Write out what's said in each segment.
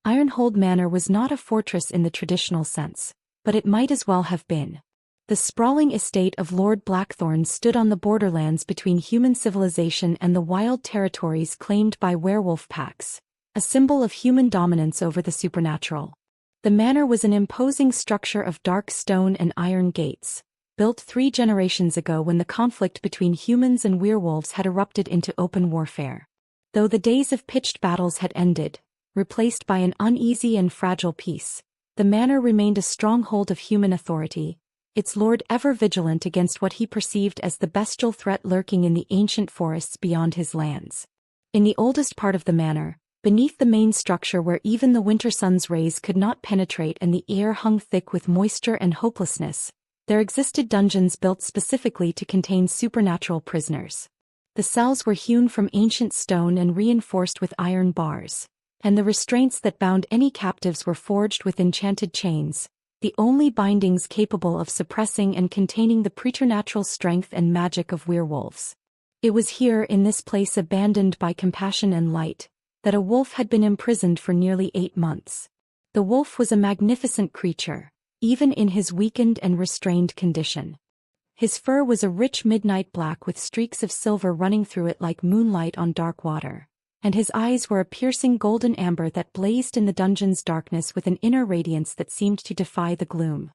Ironhold Manor was not a fortress in the traditional sense, but it might as well have been. The sprawling estate of Lord Blackthorn stood on the borderlands between human civilization and the wild territories claimed by werewolf packs, a symbol of human dominance over the supernatural. The manor was an imposing structure of dark stone and iron gates, built 3 generations ago when the conflict between humans and werewolves had erupted into open warfare. Though the days of pitched battles had ended, replaced by an uneasy and fragile peace, the manor remained a stronghold of human authority, its lord ever vigilant against what he perceived as the bestial threat lurking in the ancient forests beyond his lands. In the oldest part of the manor, beneath the main structure where even the winter sun's rays could not penetrate and the air hung thick with moisture and hopelessness, there existed dungeons built specifically to contain supernatural prisoners. The cells were hewn from ancient stone and reinforced with iron bars, and the restraints that bound any captives were forged with enchanted chains, the only bindings capable of suppressing and containing the preternatural strength and magic of werewolves. It was here, in this place abandoned by compassion and light, that a wolf had been imprisoned for nearly 8 months. The wolf was a magnificent creature, even in his weakened and restrained condition. His fur was a rich midnight black with streaks of silver running through it like moonlight on dark water, and his eyes were a piercing golden amber that blazed in the dungeon's darkness with an inner radiance that seemed to defy the gloom.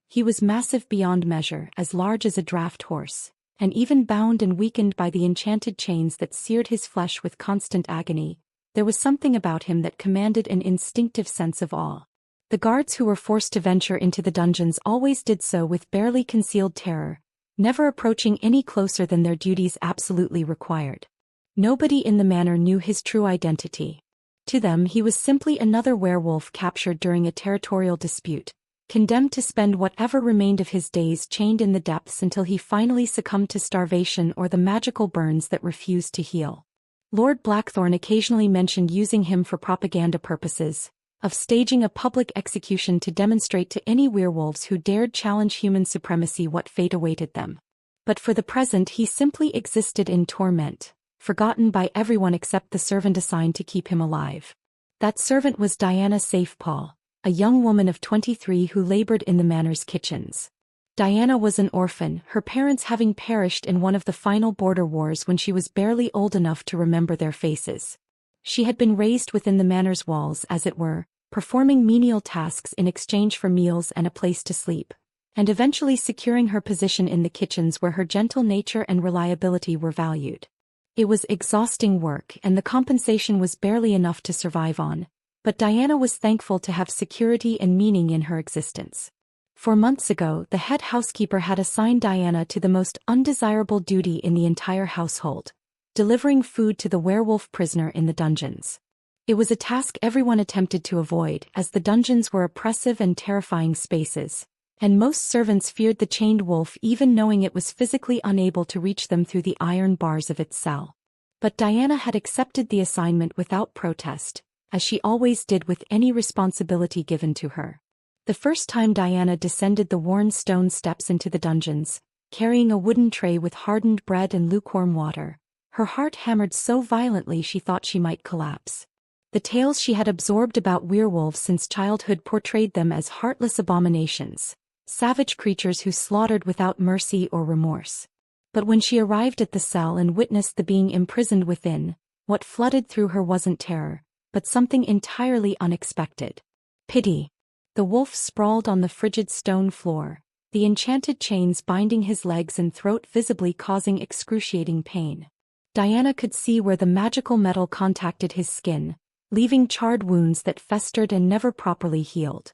He was massive beyond measure, as large as a draft horse, and even bound and weakened by the enchanted chains that seared his flesh with constant agony, there was something about him that commanded an instinctive sense of awe. The guards who were forced to venture into the dungeons always did so with barely concealed terror, never approaching any closer than their duties absolutely required. Nobody in the manor knew his true identity. To them he was simply another werewolf captured during a territorial dispute, condemned to spend whatever remained of his days chained in the depths until he finally succumbed to starvation or the magical burns that refused to heal. Lord Blackthorn occasionally mentioned using him for propaganda purposes, of staging a public execution to demonstrate to any werewolves who dared challenge human supremacy what fate awaited them. But for the present he simply existed in torment, forgotten by everyone except the servant assigned to keep him alive. That servant was Diana Safepaw, a young woman of 23 who labored in the manor's kitchens. Diana was an orphan, her parents having perished in one of the final border wars when she was barely old enough to remember their faces. She had been raised within the manor's walls, as it were, performing menial tasks in exchange for meals and a place to sleep, and eventually securing her position in the kitchens where her gentle nature and reliability were valued. It was exhausting work and the compensation was barely enough to survive on, but Diana was thankful to have security and meaning in her existence. 4 months ago, the head housekeeper had assigned Diana to the most undesirable duty in the entire household, delivering food to the werewolf prisoner in the dungeons. It was a task everyone attempted to avoid, as the dungeons were oppressive and terrifying spaces, and most servants feared the chained wolf even knowing it was physically unable to reach them through the iron bars of its cell. But Diana had accepted the assignment without protest, as she always did with any responsibility given to her. The first time Diana descended the worn stone steps into the dungeons, carrying a wooden tray with hardened bread and lukewarm water, her heart hammered so violently she thought she might collapse. The tales she had absorbed about werewolves since childhood portrayed them as heartless abominations, savage creatures who slaughtered without mercy or remorse. But when she arrived at the cell and witnessed the being imprisoned within, what flooded through her wasn't terror, but something entirely unexpected. Pity. The wolf sprawled on the frigid stone floor, the enchanted chains binding his legs and throat visibly causing excruciating pain. Diana could see where the magical metal contacted his skin, leaving charred wounds that festered and never properly healed.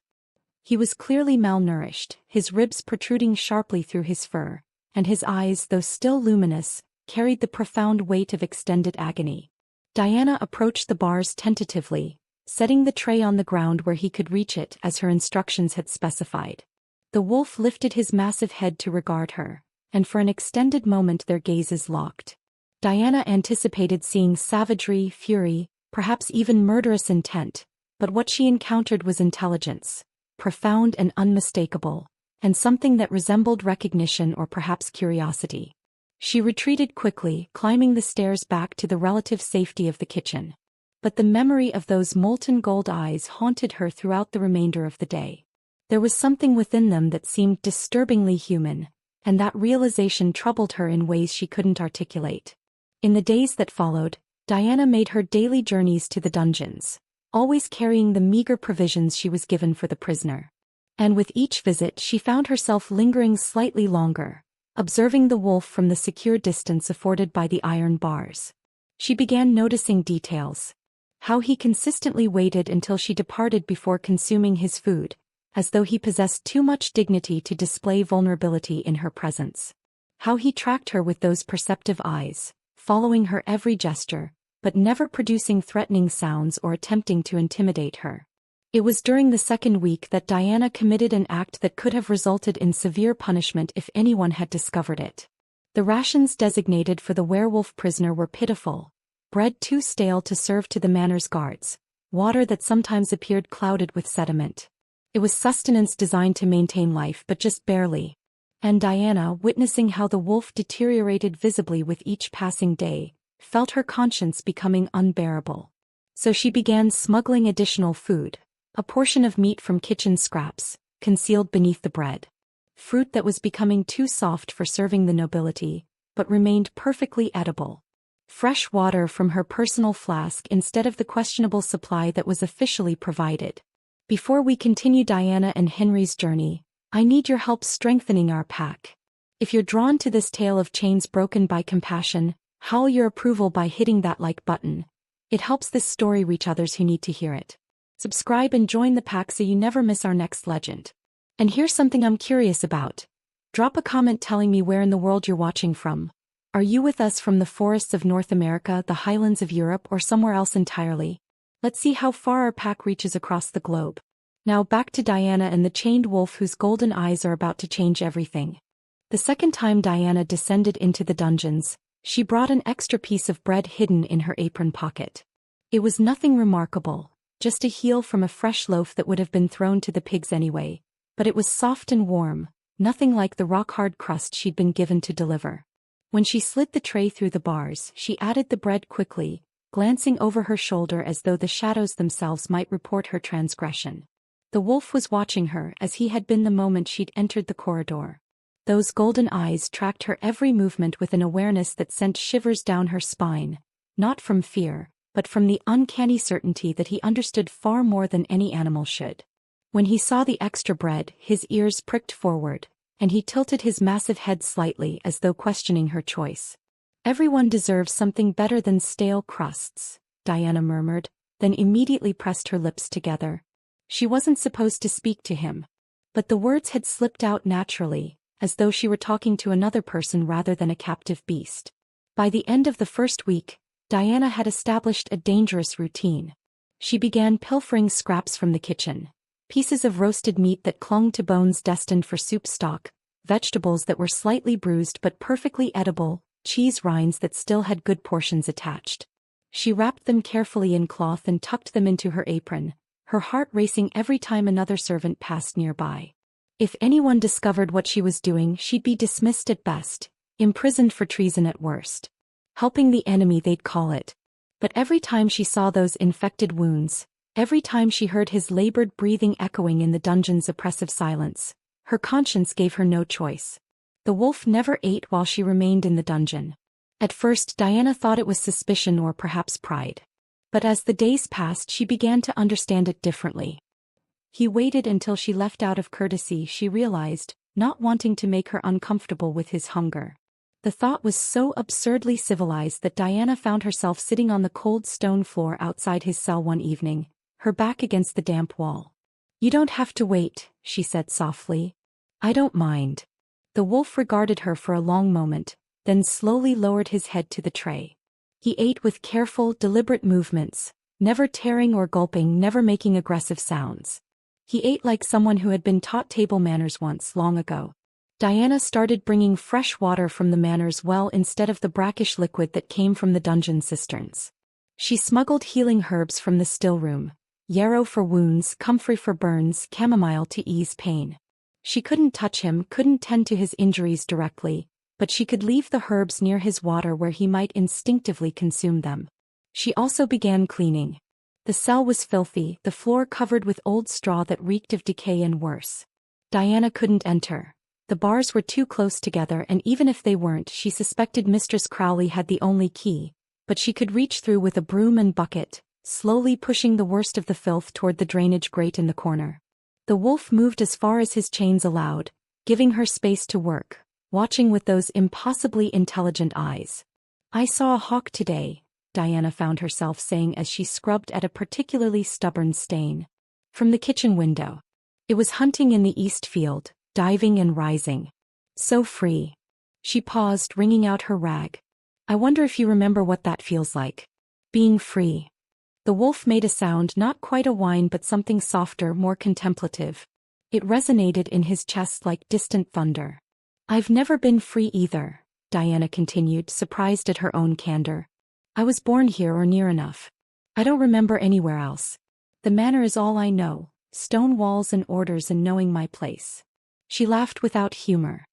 He was clearly malnourished, his ribs protruding sharply through his fur, and his eyes, though still luminous, carried the profound weight of extended agony. Diana approached the bars tentatively, setting the tray on the ground where he could reach it as her instructions had specified. The wolf lifted his massive head to regard her, and for an extended moment their gazes locked. Diana anticipated seeing savagery, fury, perhaps even murderous intent, but what she encountered was intelligence, profound and unmistakable, and something that resembled recognition or perhaps curiosity. She retreated quickly, climbing the stairs back to the relative safety of the kitchen. but the memory of those molten gold eyes haunted her throughout the remainder of the day. There was something within them that seemed disturbingly human, and that realization troubled her in ways she couldn't articulate. In the days that followed, Diana made her daily journeys to the dungeons, always carrying the meager provisions she was given for the prisoner. And with each visit she found herself lingering slightly longer, observing the wolf from the secure distance afforded by the iron bars. She began noticing details. How he consistently waited until she departed before consuming his food, as though he possessed too much dignity to display vulnerability in her presence. How he tracked her with those perceptive eyes, following her every gesture, but never producing threatening sounds or attempting to intimidate her. It was during the second week that Diana committed an act that could have resulted in severe punishment if anyone had discovered it. The rations designated for the werewolf prisoner were pitiful: bread too stale to serve to the manor's guards, water that sometimes appeared clouded with sediment. It was sustenance designed to maintain life but just barely. And Diana, witnessing how the wolf deteriorated visibly with each passing day, felt her conscience becoming unbearable. So she began smuggling additional food, a portion of meat from kitchen scraps, concealed beneath the bread. Fruit that was becoming too soft for serving the nobility, but remained perfectly edible. Fresh water from her personal flask instead of the questionable supply that was officially provided. Before we continue Diana and Henry's journey, I need your help strengthening our pack. If you're drawn to this tale of chains broken by compassion, howl your approval by hitting that like button. It helps this story reach others who need to hear it. Subscribe and join the pack so you never miss our next legend. And here's something I'm curious about. Drop a comment telling me where in the world you're watching from. Are you with us from the forests of North America, the highlands of Europe, or somewhere else entirely? Let's see how far our pack reaches across the globe. Now back to Diana and the chained wolf whose golden eyes are about to change everything. The second time Diana descended into the dungeons, she brought an extra piece of bread hidden in her apron pocket. It was nothing remarkable, just a heel from a fresh loaf that would have been thrown to the pigs anyway, but it was soft and warm, nothing like the rock-hard crust she'd been given to deliver. When she slid the tray through the bars, she added the bread quickly, glancing over her shoulder as though the shadows themselves might report her transgression. The wolf was watching her as he had been the moment she'd entered the corridor. Those golden eyes tracked her every movement with an awareness that sent shivers down her spine, not from fear, but from the uncanny certainty that he understood far more than any animal should. When he saw the extra bread, his ears pricked forward, and he tilted his massive head slightly as though questioning her choice. "Everyone deserves something better than stale crusts," Diana murmured, then immediately pressed her lips together. She wasn't supposed to speak to him, but the words had slipped out naturally, as though she were talking to another person rather than a captive beast. By the end of the first week, Diana had established a dangerous routine. She began pilfering scraps from the kitchen. Pieces of roasted meat that clung to bones destined for soup stock, vegetables that were slightly bruised but perfectly edible, cheese rinds that still had good portions attached. She wrapped them carefully in cloth and tucked them into her apron, her heart racing every time another servant passed nearby. If anyone discovered what she was doing, she'd be dismissed at best, imprisoned for treason at worst. Helping the enemy, they'd call it. But every time she saw those infected wounds, every time she heard his labored breathing echoing in the dungeon's oppressive silence, her conscience gave her no choice. The wolf never ate while she remained in the dungeon. At first Diana thought it was suspicion or perhaps pride. But as the days passed she began to understand it differently. He waited until she left out of courtesy, she realized, not wanting to make her uncomfortable with his hunger. The thought was so absurdly civilized that Diana found herself sitting on the cold stone floor outside his cell one evening, her back against the damp wall. "You don't have to wait," she said softly. "I don't mind." The wolf regarded her for a long moment, then slowly lowered his head to the tray. He ate with careful, deliberate movements, never tearing or gulping, never making aggressive sounds. He ate like someone who had been taught table manners once, long ago. Diana started bringing fresh water from the manor's well instead of the brackish liquid that came from the dungeon cisterns. She smuggled healing herbs from the still room: yarrow for wounds, comfrey for burns, chamomile to ease pain. She couldn't touch him, couldn't tend to his injuries directly, but she could leave the herbs near his water where he might instinctively consume them. She also began cleaning. The cell was filthy, the floor covered with old straw that reeked of decay and worse. Diana couldn't enter. The bars were too close together, and even if they weren't, she suspected Mistress Crowley had the only key, but she could reach through with a broom and bucket, slowly pushing the worst of the filth toward the drainage grate in the corner. The wolf moved as far as his chains allowed, giving her space to work, watching with those impossibly intelligent eyes. "I saw a hawk today," Diana found herself saying as she scrubbed at a particularly stubborn stain. From the kitchen window. It was hunting in the east field, diving and rising. So free. She paused, wringing out her rag. "I wonder if you remember what that feels like. Being free." The wolf made a sound, not quite a whine but something softer, more contemplative. It resonated in his chest like distant thunder. "I've never been free either," Diana continued, surprised at her own candor. "I was born here or near enough. I don't remember anywhere else. The manor is all I know, stone walls and orders and knowing my place." She laughed without humor.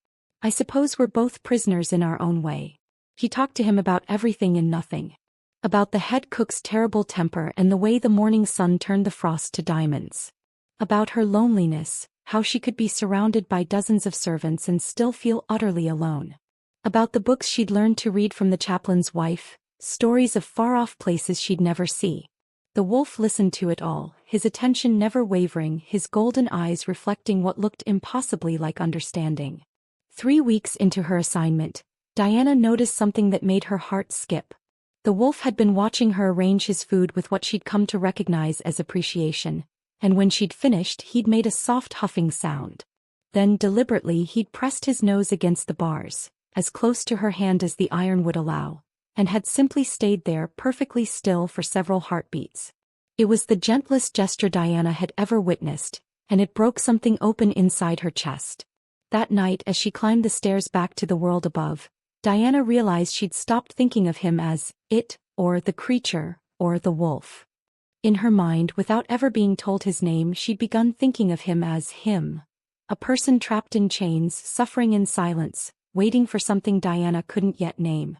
"I suppose we're both prisoners in our own way." He talked to him about everything and nothing. About the head cook's terrible temper and the way the morning sun turned the frost to diamonds. About her loneliness, how she could be surrounded by dozens of servants and still feel utterly alone. About the books she'd learned to read from the chaplain's wife, stories of far-off places she'd never see. The wolf listened to it all, his attention never wavering, his golden eyes reflecting what looked impossibly like understanding. 3 weeks into her assignment, Diana noticed something that made her heart skip. The wolf had been watching her arrange his food with what she'd come to recognize as appreciation, and when she'd finished he'd made a soft huffing sound. Then deliberately he'd pressed his nose against the bars, as close to her hand as the iron would allow, and had simply stayed there perfectly still for several heartbeats. It was the gentlest gesture Diana had ever witnessed, and it broke something open inside her chest. That night as she climbed the stairs back to the world above, Diana realized she'd stopped thinking of him as it, or the creature, or the wolf. In her mind, without ever being told his name, she'd begun thinking of him as him. A person trapped in chains, suffering in silence, waiting for something Diana couldn't yet name.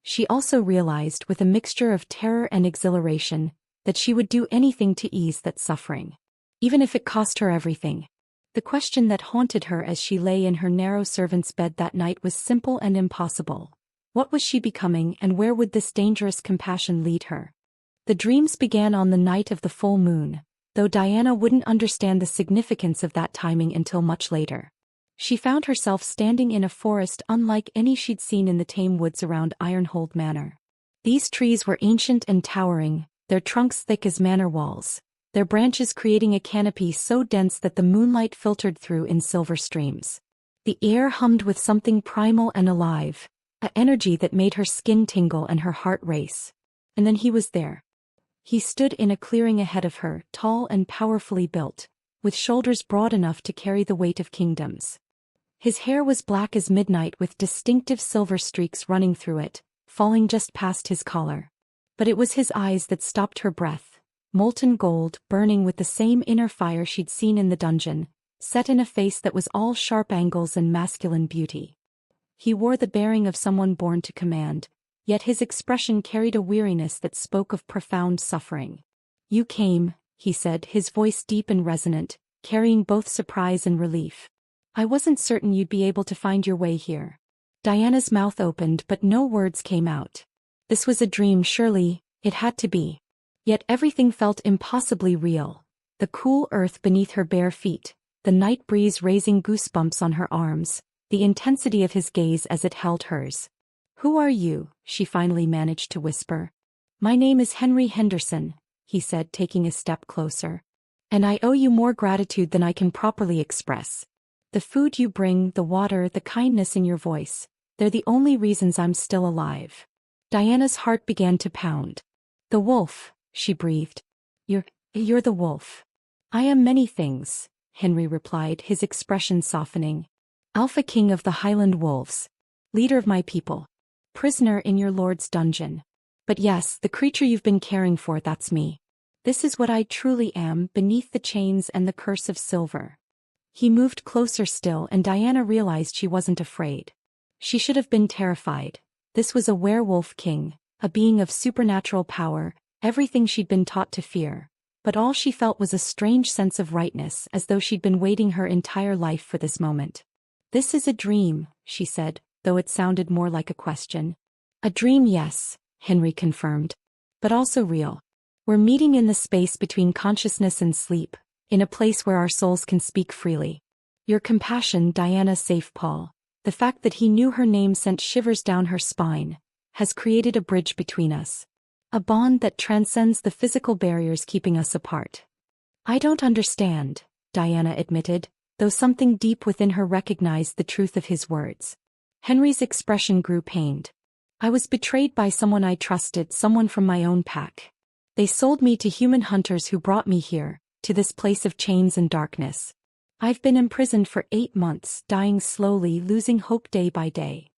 She also realized, with a mixture of terror and exhilaration, that she would do anything to ease that suffering. Even if it cost her everything. The question that haunted her as she lay in her narrow servant's bed that night was simple and impossible. What was she becoming, and where would this dangerous compassion lead her? The dreams began on the night of the full moon, though Diana wouldn't understand the significance of that timing until much later. She found herself standing in a forest unlike any she'd seen in the tame woods around Ironhold Manor. These trees were ancient and towering, their trunks thick as manor walls, their branches creating a canopy so dense that the moonlight filtered through in silver streams. The air hummed with something primal and alive, an energy that made her skin tingle and her heart race. And then he was there. He stood in a clearing ahead of her, tall and powerfully built, with shoulders broad enough to carry the weight of kingdoms. His hair was black as midnight with distinctive silver streaks running through it, falling just past his collar. But it was his eyes that stopped her breath. Molten gold, burning with the same inner fire she'd seen in the dungeon, set in a face that was all sharp angles and masculine beauty. He wore the bearing of someone born to command, yet his expression carried a weariness that spoke of profound suffering. "You came," he said, his voice deep and resonant, carrying both surprise and relief. "I wasn't certain you'd be able to find your way here." Diana's mouth opened but no words came out. This was a dream, surely, it had to be. Yet everything felt impossibly real. The cool earth beneath her bare feet, the night breeze raising goosebumps on her arms, the intensity of his gaze as it held hers. "Who are you?" she finally managed to whisper. "My name is Henry Henderson," he said, taking a step closer. "And I owe you more gratitude than I can properly express. The food you bring, the water, the kindness in your voice, they're the only reasons I'm still alive." Diana's heart began to pound. "The wolf," she breathed. You're the wolf." "I am many things," Henry replied, his expression softening. "Alpha King of the Highland Wolves. Leader of my people. Prisoner in your lord's dungeon. But yes, the creature you've been caring for, that's me. This is what I truly am, beneath the chains and the curse of silver." He moved closer still, and Diana realized she wasn't afraid. She should have been terrified. This was a werewolf king, a being of supernatural power, everything she'd been taught to fear. But all she felt was a strange sense of rightness, as though she'd been waiting her entire life for this moment. "This is a dream," she said, though it sounded more like a question. "A dream, yes," Henry confirmed. "But also real. We're meeting in the space between consciousness and sleep, in a place where our souls can speak freely. Your compassion, Diana Safe-Paul, the fact that he knew her name sent shivers down her spine, has created a bridge between us. A bond that transcends the physical barriers keeping us apart." "I don't understand," Diana admitted, though something deep within her recognized the truth of his words. Henry's expression grew pained. "I was betrayed by someone I trusted, someone from my own pack. They sold me to human hunters who brought me here, to this place of chains and darkness. I've been imprisoned for 8 months, dying slowly, losing hope day by day."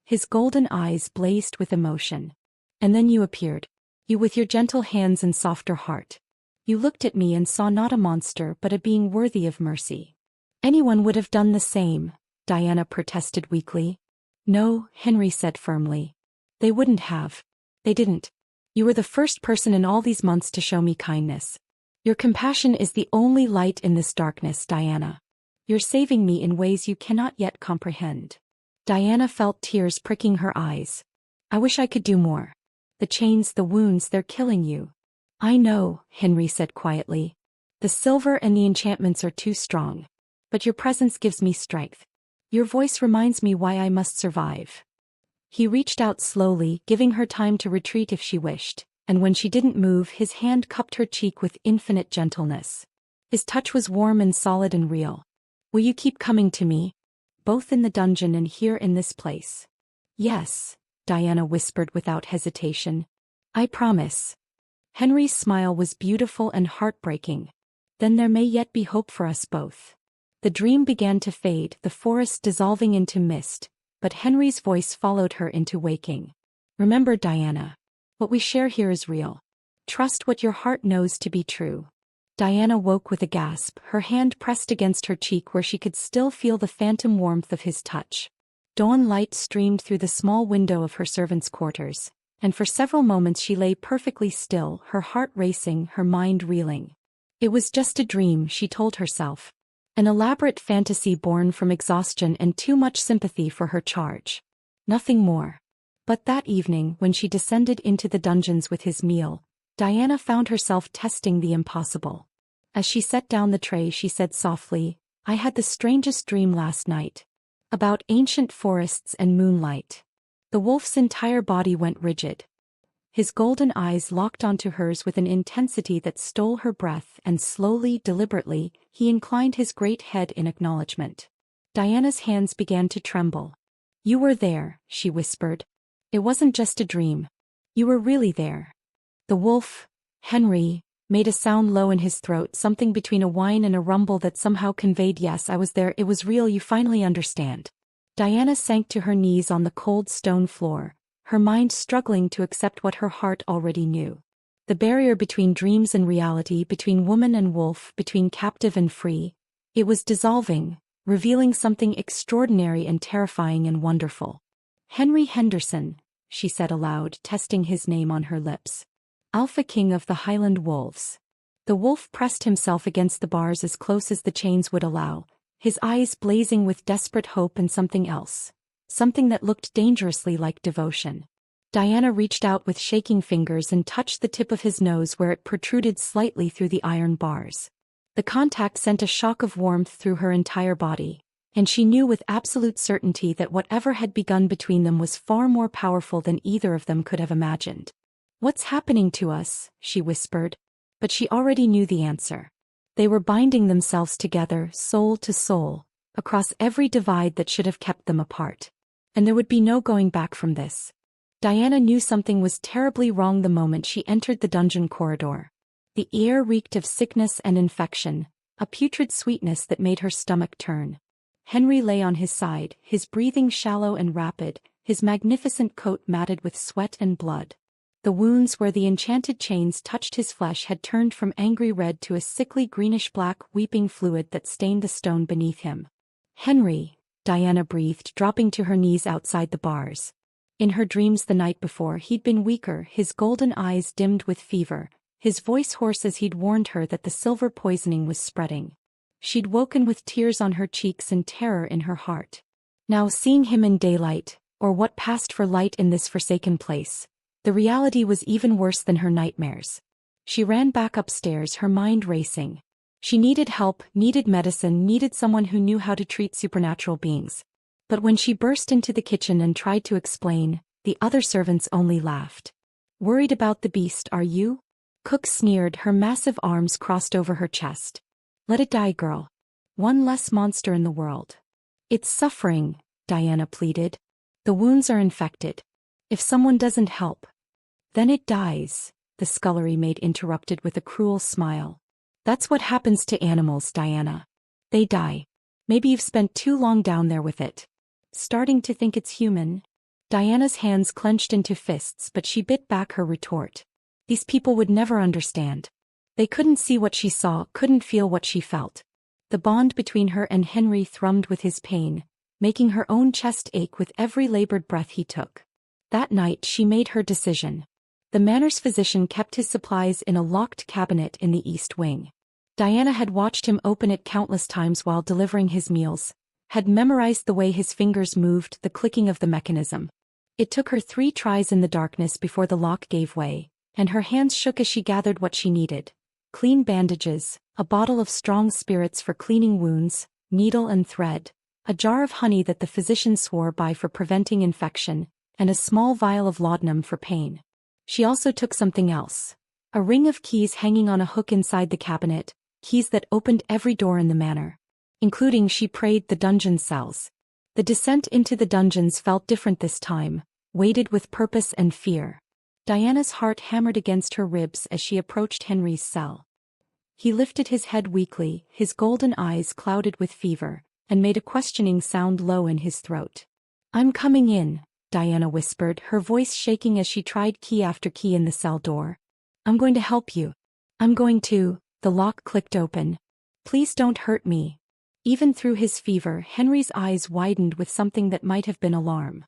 His golden eyes blazed with emotion. "And then you appeared. You with your gentle hands and softer heart. You looked at me and saw not a monster but a being worthy of mercy." "Anyone would have done the same," Diana protested weakly. "No," Henry said firmly. "They wouldn't have. They didn't. You were the first person in all these months to show me kindness. Your compassion is the only light in this darkness, Diana. You're saving me in ways you cannot yet comprehend." Diana felt tears pricking her eyes. "I wish I could do more. The chains, the wounds, they're killing you." "I know," Henry said quietly. "The silver and the enchantments are too strong. But your presence gives me strength. Your voice reminds me why I must survive." He reached out slowly, giving her time to retreat if she wished, and when she didn't move, his hand cupped her cheek with infinite gentleness. His touch was warm and solid and real. "Will you keep coming to me? Both in the dungeon and here in this place?" "Yes," Diana whispered without hesitation. "I promise." Henry's smile was beautiful and heartbreaking. "Then there may yet be hope for us both." The dream began to fade, the forest dissolving into mist, but Henry's voice followed her into waking. "Remember, Diana, what we share here is real. Trust what your heart knows to be true." Diana woke with a gasp, her hand pressed against her cheek where she could still feel the phantom warmth of his touch. Dawn light streamed through the small window of her servants' quarters, and for several moments she lay perfectly still, her heart racing, her mind reeling. It was just a dream, she told herself. An elaborate fantasy born from exhaustion and too much sympathy for her charge. Nothing more. But that evening, when she descended into the dungeons with his meal, Diana found herself testing the impossible. As she set down the tray, she said softly, "I had the strangest dream last night. About ancient forests and moonlight." The wolf's entire body went rigid. His golden eyes locked onto hers with an intensity that stole her breath, and slowly, deliberately, he inclined his great head in acknowledgement. Diana's hands began to tremble. "You were there," she whispered. "It wasn't just a dream. You were really there." The wolf, Henry, made a sound low in his throat, something between a whine and a rumble that somehow conveyed, "Yes, I was there, it was real, you finally understand." Diana sank to her knees on the cold stone floor, her mind struggling to accept what her heart already knew. The barrier between dreams and reality, between woman and wolf, between captive and free, it was dissolving, revealing something extraordinary and terrifying and wonderful. "Henry Henderson," she said aloud, testing his name on her lips. "Alpha King of the Highland Wolves." The wolf pressed himself against the bars as close as the chains would allow, his eyes blazing with desperate hope and something else. Something that looked dangerously like devotion. Diana reached out with shaking fingers and touched the tip of his nose where it protruded slightly through the iron bars. The contact sent a shock of warmth through her entire body, and she knew with absolute certainty that whatever had begun between them was far more powerful than either of them could have imagined. "What's happening to us?" she whispered. But she already knew the answer. They were binding themselves together, soul to soul, across every divide that should have kept them apart. And there would be no going back from this. Diana knew something was terribly wrong the moment she entered the dungeon corridor. The air reeked of sickness and infection, a putrid sweetness that made her stomach turn. Henry lay on his side, his breathing shallow and rapid, his magnificent coat matted with sweat and blood. The wounds where the enchanted chains touched his flesh had turned from angry red to a sickly greenish-black weeping fluid that stained the stone beneath him. "Henry," Diana breathed, dropping to her knees outside the bars. In her dreams the night before he'd been weaker, his golden eyes dimmed with fever, his voice hoarse as he'd warned her that the silver poisoning was spreading. She'd woken with tears on her cheeks and terror in her heart. Now seeing him in daylight, or what passed for light in this forsaken place, the reality was even worse than her nightmares. She ran back upstairs, her mind racing. She needed help, needed medicine, needed someone who knew how to treat supernatural beings. But when she burst into the kitchen and tried to explain, the other servants only laughed. "Worried about the beast, are you?" Cook sneered, her massive arms crossed over her chest. "Let it die, girl. One less monster in the world." "It's suffering," Diana pleaded. "The wounds are infected. If someone doesn't help, then it dies," the scullery maid interrupted with a cruel smile. "That's what happens to animals, Diana. They die. Maybe you've spent too long down there with it. Starting to think it's human?" Diana's hands clenched into fists, but she bit back her retort. These people would never understand. They couldn't see what she saw, couldn't feel what she felt. The bond between her and Henry thrummed with his pain, making her own chest ache with every labored breath he took. That night she made her decision. The manor's physician kept his supplies in a locked cabinet in the east wing. Diana had watched him open it countless times while delivering his meals, had memorized the way his fingers moved, the clicking of the mechanism. It took her 3 tries in the darkness before the lock gave way, and her hands shook as she gathered what she needed. Clean bandages, a bottle of strong spirits for cleaning wounds, needle and thread, a jar of honey that the physician swore by for preventing infection, and a small vial of laudanum for pain. She also took something else. A ring of keys hanging on a hook inside the cabinet, keys that opened every door in the manor. Including, she prayed, the dungeon cells. The descent into the dungeons felt different this time, weighted with purpose and fear. Diana's heart hammered against her ribs as she approached Henry's cell. He lifted his head weakly, his golden eyes clouded with fever, and made a questioning sound low in his throat. "I'm coming in," Diana whispered, her voice shaking as she tried key after key in the cell door. "I'm going to help you. I'm going to." The lock clicked open. "Please don't hurt me." Even through his fever, Henry's eyes widened with something that might have been alarm.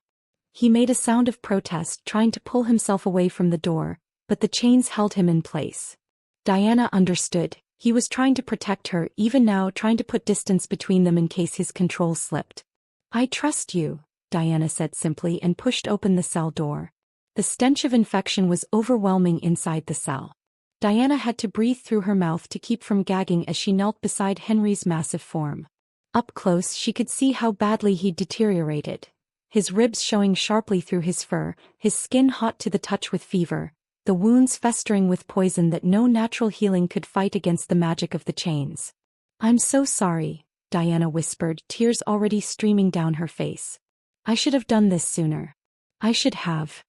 He made a sound of protest, trying to pull himself away from the door, but the chains held him in place. Diana understood. He was trying to protect her, even now trying to put distance between them in case his control slipped. "I trust you," Diana said simply and pushed open the cell door. The stench of infection was overwhelming inside the cell. Diana had to breathe through her mouth to keep from gagging as she knelt beside Henry's massive form. Up close she could see how badly he'd deteriorated. His ribs showing sharply through his fur, his skin hot to the touch with fever, the wounds festering with poison that no natural healing could fight against the magic of the chains. "I'm so sorry," Diana whispered, tears already streaming down her face. "I should have done this sooner. I should have."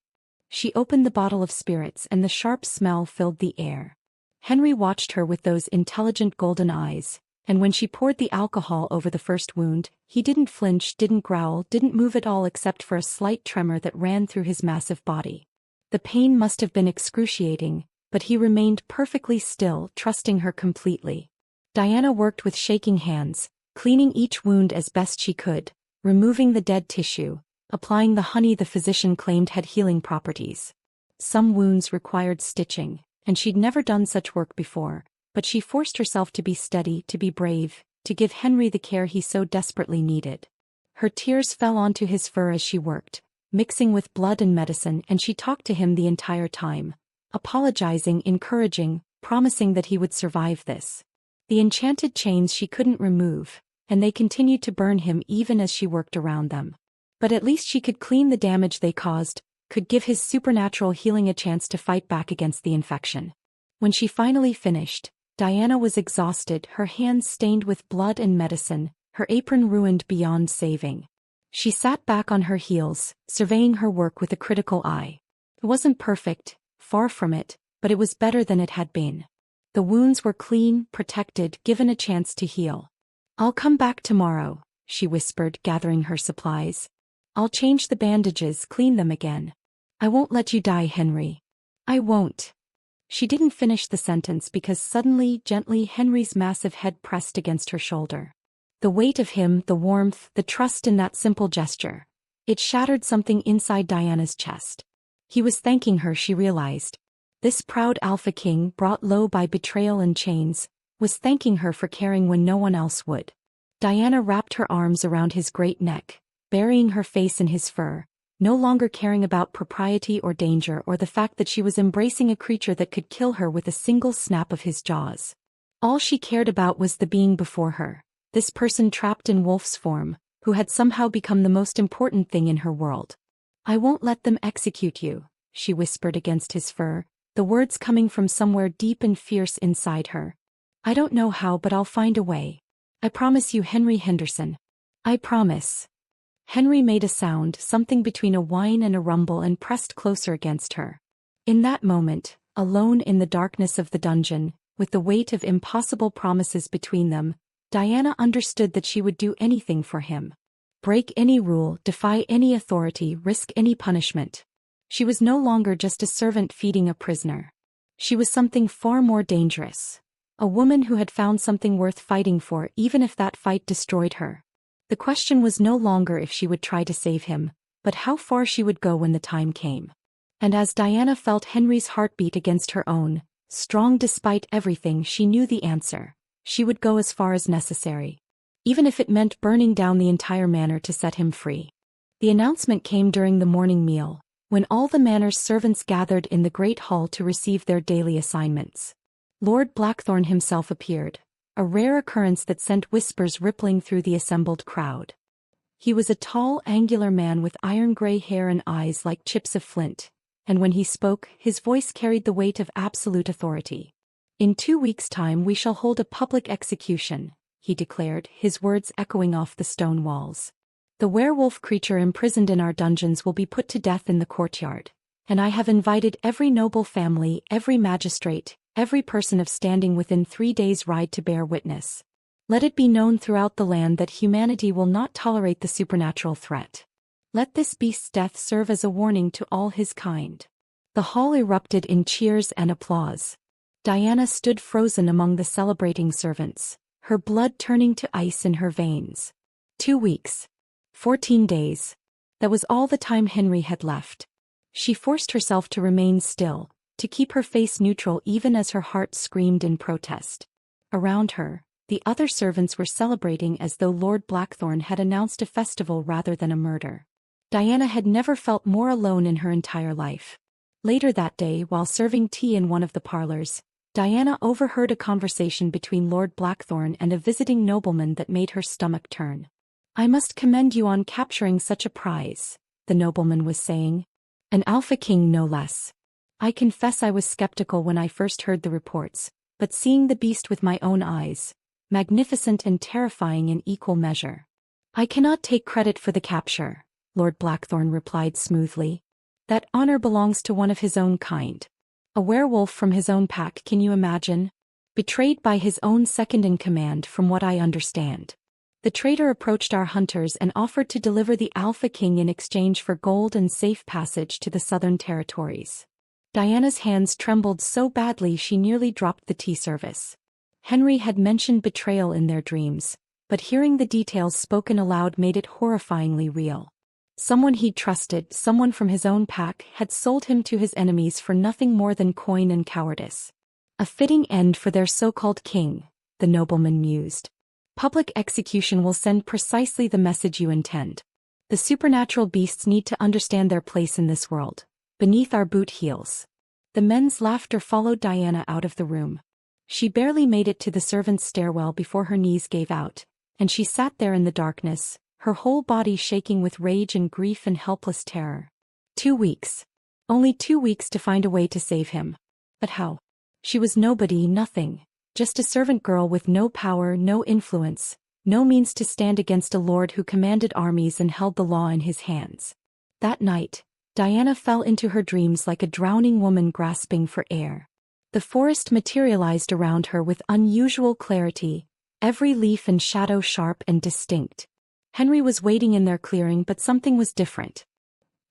She opened the bottle of spirits and the sharp smell filled the air. Henry watched her with those intelligent golden eyes, and when she poured the alcohol over the first wound, he didn't flinch, didn't growl, didn't move at all except for a slight tremor that ran through his massive body. The pain must have been excruciating, but he remained perfectly still, trusting her completely. Diana worked with shaking hands, cleaning each wound as best she could, removing the dead tissue, applying the honey the physician claimed had healing properties. Some wounds required stitching, and she'd never done such work before, but she forced herself to be steady, to be brave, to give Henry the care he so desperately needed. Her tears fell onto his fur as she worked, mixing with blood and medicine, and she talked to him the entire time, apologizing, encouraging, promising that he would survive this. The enchanted chains she couldn't remove, and they continued to burn him even as she worked around them. But at least she could clean the damage they caused, could give his supernatural healing a chance to fight back against the infection. When she finally finished, Diana was exhausted, her hands stained with blood and medicine, her apron ruined beyond saving. She sat back on her heels, surveying her work with a critical eye. It wasn't perfect, far from it, but it was better than it had been. The wounds were clean, protected, given a chance to heal. "I'll come back tomorrow," she whispered, gathering her supplies. "I'll change the bandages, clean them again. I won't let you die, Henry. I won't." She didn't finish the sentence because suddenly, gently, Henry's massive head pressed against her shoulder. The weight of him, the warmth, the trust in that simple gesture. It shattered something inside Diana's chest. He was thanking her, she realized. This proud alpha king, brought low by betrayal and chains, was thanking her for caring when no one else would. Diana wrapped her arms around his great neck, burying her face in his fur, no longer caring about propriety or danger or the fact that she was embracing a creature that could kill her with a single snap of his jaws. All she cared about was the being before her, this person trapped in wolf's form, who had somehow become the most important thing in her world. "I won't let them execute you," she whispered against his fur, the words coming from somewhere deep and fierce inside her. "I don't know how, but I'll find a way. I promise you, Henry Henderson. I promise." Henry made a sound, something between a whine and a rumble, and pressed closer against her. In that moment, alone in the darkness of the dungeon, with the weight of impossible promises between them, Diana understood that she would do anything for him. Break any rule, defy any authority, risk any punishment. She was no longer just a servant feeding a prisoner. She was something far more dangerous. A woman who had found something worth fighting for, even if that fight destroyed her. The question was no longer if she would try to save him, but how far she would go when the time came. And as Diana felt Henry's heartbeat against her own, strong despite everything, she knew the answer. She would go as far as necessary. Even if it meant burning down the entire manor to set him free. The announcement came during the morning meal, when all the manor's servants gathered in the great hall to receive their daily assignments. Lord Blackthorn himself appeared, a rare occurrence that sent whispers rippling through the assembled crowd. He was a tall, angular man with iron-gray hair and eyes like chips of flint, and when he spoke, his voice carried the weight of absolute authority. "In 2 weeks' time we shall hold a public execution," he declared, his words echoing off the stone walls. "The werewolf creature imprisoned in our dungeons will be put to death in the courtyard, and I have invited every noble family, every magistrate, every person of standing within 3 days' ride to bear witness. Let it be known throughout the land that humanity will not tolerate the supernatural threat. Let this beast's death serve as a warning to all his kind." The hall erupted in cheers and applause. Diana stood frozen among the celebrating servants, her blood turning to ice in her veins. 2 weeks. 14 days. That was all the time Henry had left. She forced herself to remain still, to keep her face neutral even as her heart screamed in protest. Around her, the other servants were celebrating as though Lord Blackthorn had announced a festival rather than a murder. Diana had never felt more alone in her entire life. Later that day, while serving tea in one of the parlors, Diana overheard a conversation between Lord Blackthorn and a visiting nobleman that made her stomach turn. "I must commend you on capturing such a prize," the nobleman was saying. "An alpha king, no less. I confess I was skeptical when I first heard the reports, but seeing the beast with my own eyes, magnificent and terrifying in equal measure." "I cannot take credit for the capture," Lord Blackthorn replied smoothly. "That honor belongs to one of his own kind. A werewolf from his own pack, can you imagine? Betrayed by his own second-in-command, from what I understand. The traitor approached our hunters and offered to deliver the Alpha King in exchange for gold and safe passage to the southern territories." Diana's hands trembled so badly she nearly dropped the tea service. Henry had mentioned betrayal in their dreams, but hearing the details spoken aloud made it horrifyingly real. Someone he'd trusted, someone from his own pack, had sold him to his enemies for nothing more than coin and cowardice. A fitting end for their so-called king, the nobleman mused. Public execution will send precisely the message you intend. The supernatural beasts need to understand their place in this world, beneath our boot heels. The men's laughter followed Diana out of the room. She barely made it to the servants' stairwell before her knees gave out, and she sat there in the darkness, her whole body shaking with rage and grief and helpless terror. 2 weeks. Only 2 weeks to find a way to save him. But how? She was nobody, nothing. Just a servant girl with no power, no influence, no means to stand against a lord who commanded armies and held the law in his hands. That night, Diana fell into her dreams like a drowning woman grasping for air. The forest materialized around her with unusual clarity, every leaf and shadow sharp and distinct. Henry was waiting in their clearing, but something was different.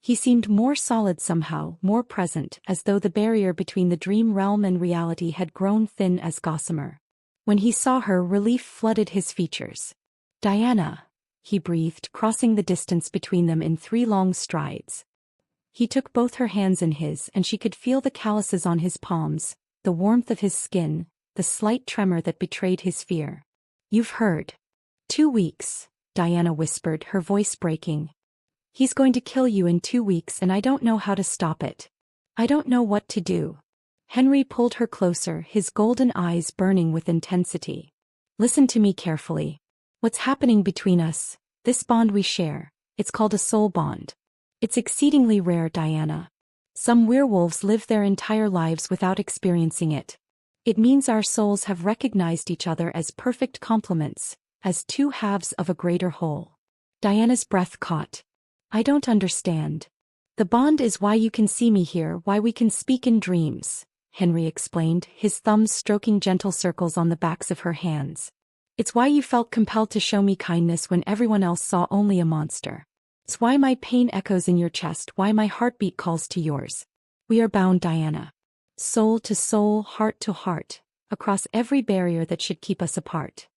He seemed more solid somehow, more present, as though the barrier between the dream realm and reality had grown thin as gossamer. When he saw her, relief flooded his features. "Diana," he breathed, crossing the distance between them in 3 long strides. He took both her hands in his, and she could feel the calluses on his palms, the warmth of his skin, the slight tremor that betrayed his fear. "You've heard." 2 weeks, Diana whispered, her voice breaking. "He's going to kill you in 2 weeks, and I don't know how to stop it. I don't know what to do." Henry pulled her closer, his golden eyes burning with intensity. "Listen to me carefully. What's happening between us, this bond we share, it's called a soul bond. It's exceedingly rare, Diana. Some werewolves live their entire lives without experiencing it. It means our souls have recognized each other as perfect complements, as 2 halves of a greater whole." Diana's breath caught. "I don't understand." "The bond is why you can see me here, why we can speak in dreams," Henry explained, his thumbs stroking gentle circles on the backs of her hands. "It's why you felt compelled to show me kindness when everyone else saw only a monster. It's why my pain echoes in your chest, why my heartbeat calls to yours. We are bound, Diana. Soul to soul, heart to heart, across every barrier that should keep us apart."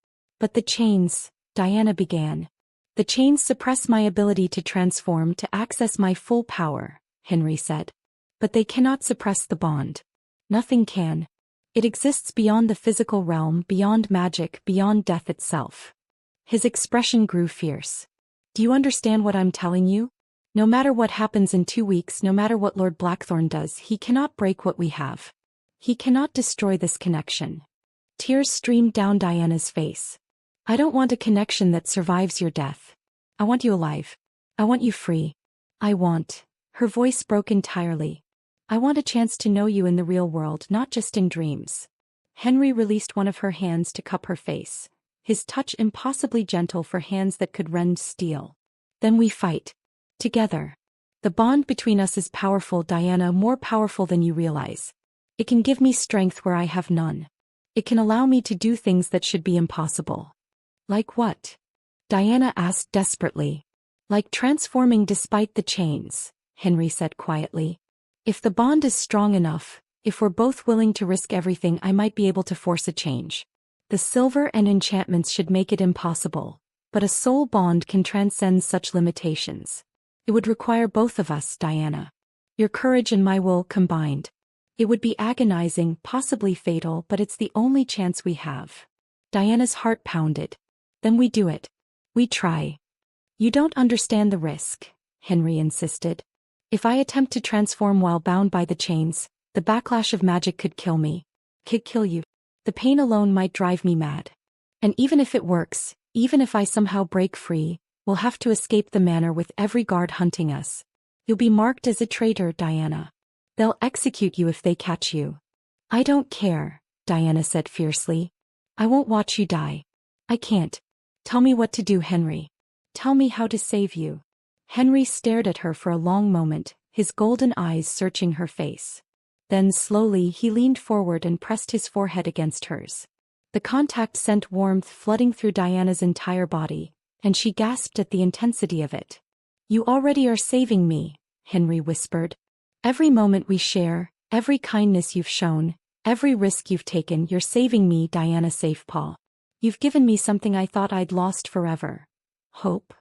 "But the chains," Diana began. "The chains suppress my ability to transform, to access my full power," Henry said. "But they cannot suppress the bond. Nothing can. It exists beyond the physical realm, beyond magic, beyond death itself." His expression grew fierce. "Do you understand what I'm telling you? No matter what happens in 2 weeks, no matter what Lord Blackthorn does, he cannot break what we have. He cannot destroy this connection." Tears streamed down Diana's face. "I don't want a connection that survives your death. I want you alive. I want you free. I want..." Her voice broke entirely. "I want a chance to know you in the real world, not just in dreams." Henry released one of her hands to cup her face, his touch impossibly gentle for hands that could rend steel. "Then we fight. Together. The bond between us is powerful, Diana, more powerful than you realize. It can give me strength where I have none. It can allow me to do things that should be impossible." "Like what?" Diana asked desperately. "Like transforming despite the chains," Henry said quietly. "If the bond is strong enough, if we're both willing to risk everything, I might be able to force a change. The silver and enchantments should make it impossible, but a soul bond can transcend such limitations. It would require both of us, Diana. Your courage and my will combined. It would be agonizing, possibly fatal, but it's the only chance we have." Diana's heart pounded. "Then we do it. We try." "You don't understand the risk," Henry insisted. "If I attempt to transform while bound by the chains, the backlash of magic could kill me. Could kill you. The pain alone might drive me mad. And even if it works, even if I somehow break free, we'll have to escape the manor with every guard hunting us. You'll be marked as a traitor, Diana. They'll execute you if they catch you." "I don't care," Diana said fiercely. "I won't watch you die. I can't. Tell me what to do, Henry. Tell me how to save you." Henry stared at her for a long moment, his golden eyes searching her face. Then slowly he leaned forward and pressed his forehead against hers. The contact sent warmth flooding through Diana's entire body, and she gasped at the intensity of it. "You already are saving me," Henry whispered. "Every moment we share, every kindness you've shown, every risk you've taken, you're saving me, Diana Safepaw. You've given me something I thought I'd lost forever. Hope."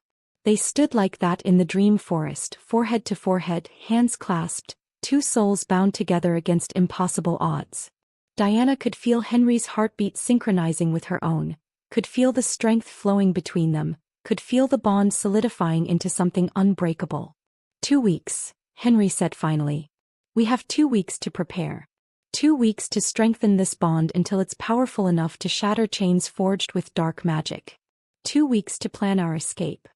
They stood like that in the dream forest, forehead to forehead, hands clasped, 2 souls bound together against impossible odds. Diana could feel Henry's heartbeat synchronizing with her own, could feel the strength flowing between them, could feel the bond solidifying into something unbreakable. 2 weeks, Henry said finally. "We have 2 weeks to prepare. 2 weeks to strengthen this bond until it's powerful enough to shatter chains forged with dark magic. 2 weeks to plan our escape.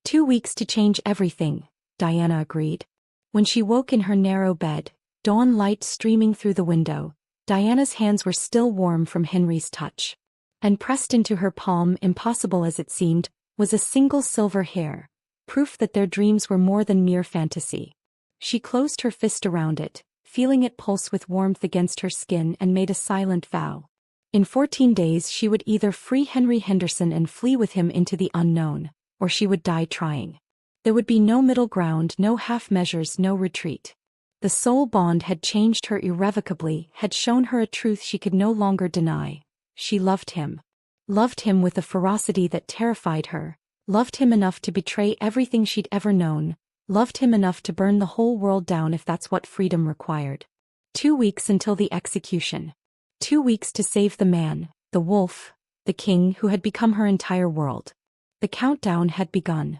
2 weeks to change everything," Diana agreed. When she woke in her narrow bed, dawn light streaming through the window, Diana's hands were still warm from Henry's touch. And pressed into her palm, impossible as it seemed, was a single silver hair, proof that their dreams were more than mere fantasy. She closed her fist around it, feeling it pulse with warmth against her skin, and made a silent vow. In 14 days she would either free Henry Henderson and flee with him into the unknown, or she would die trying. There would be no middle ground, no half measures, no retreat. The soul bond had changed her irrevocably, had shown her a truth she could no longer deny. She loved him. Loved him with a ferocity that terrified her, Loved him enough to betray everything she'd ever known. Loved him enough to burn the whole world down if that's what freedom required. 2 weeks until the execution. 2 weeks to save the man, the wolf, the king who had become her entire world. The countdown had begun.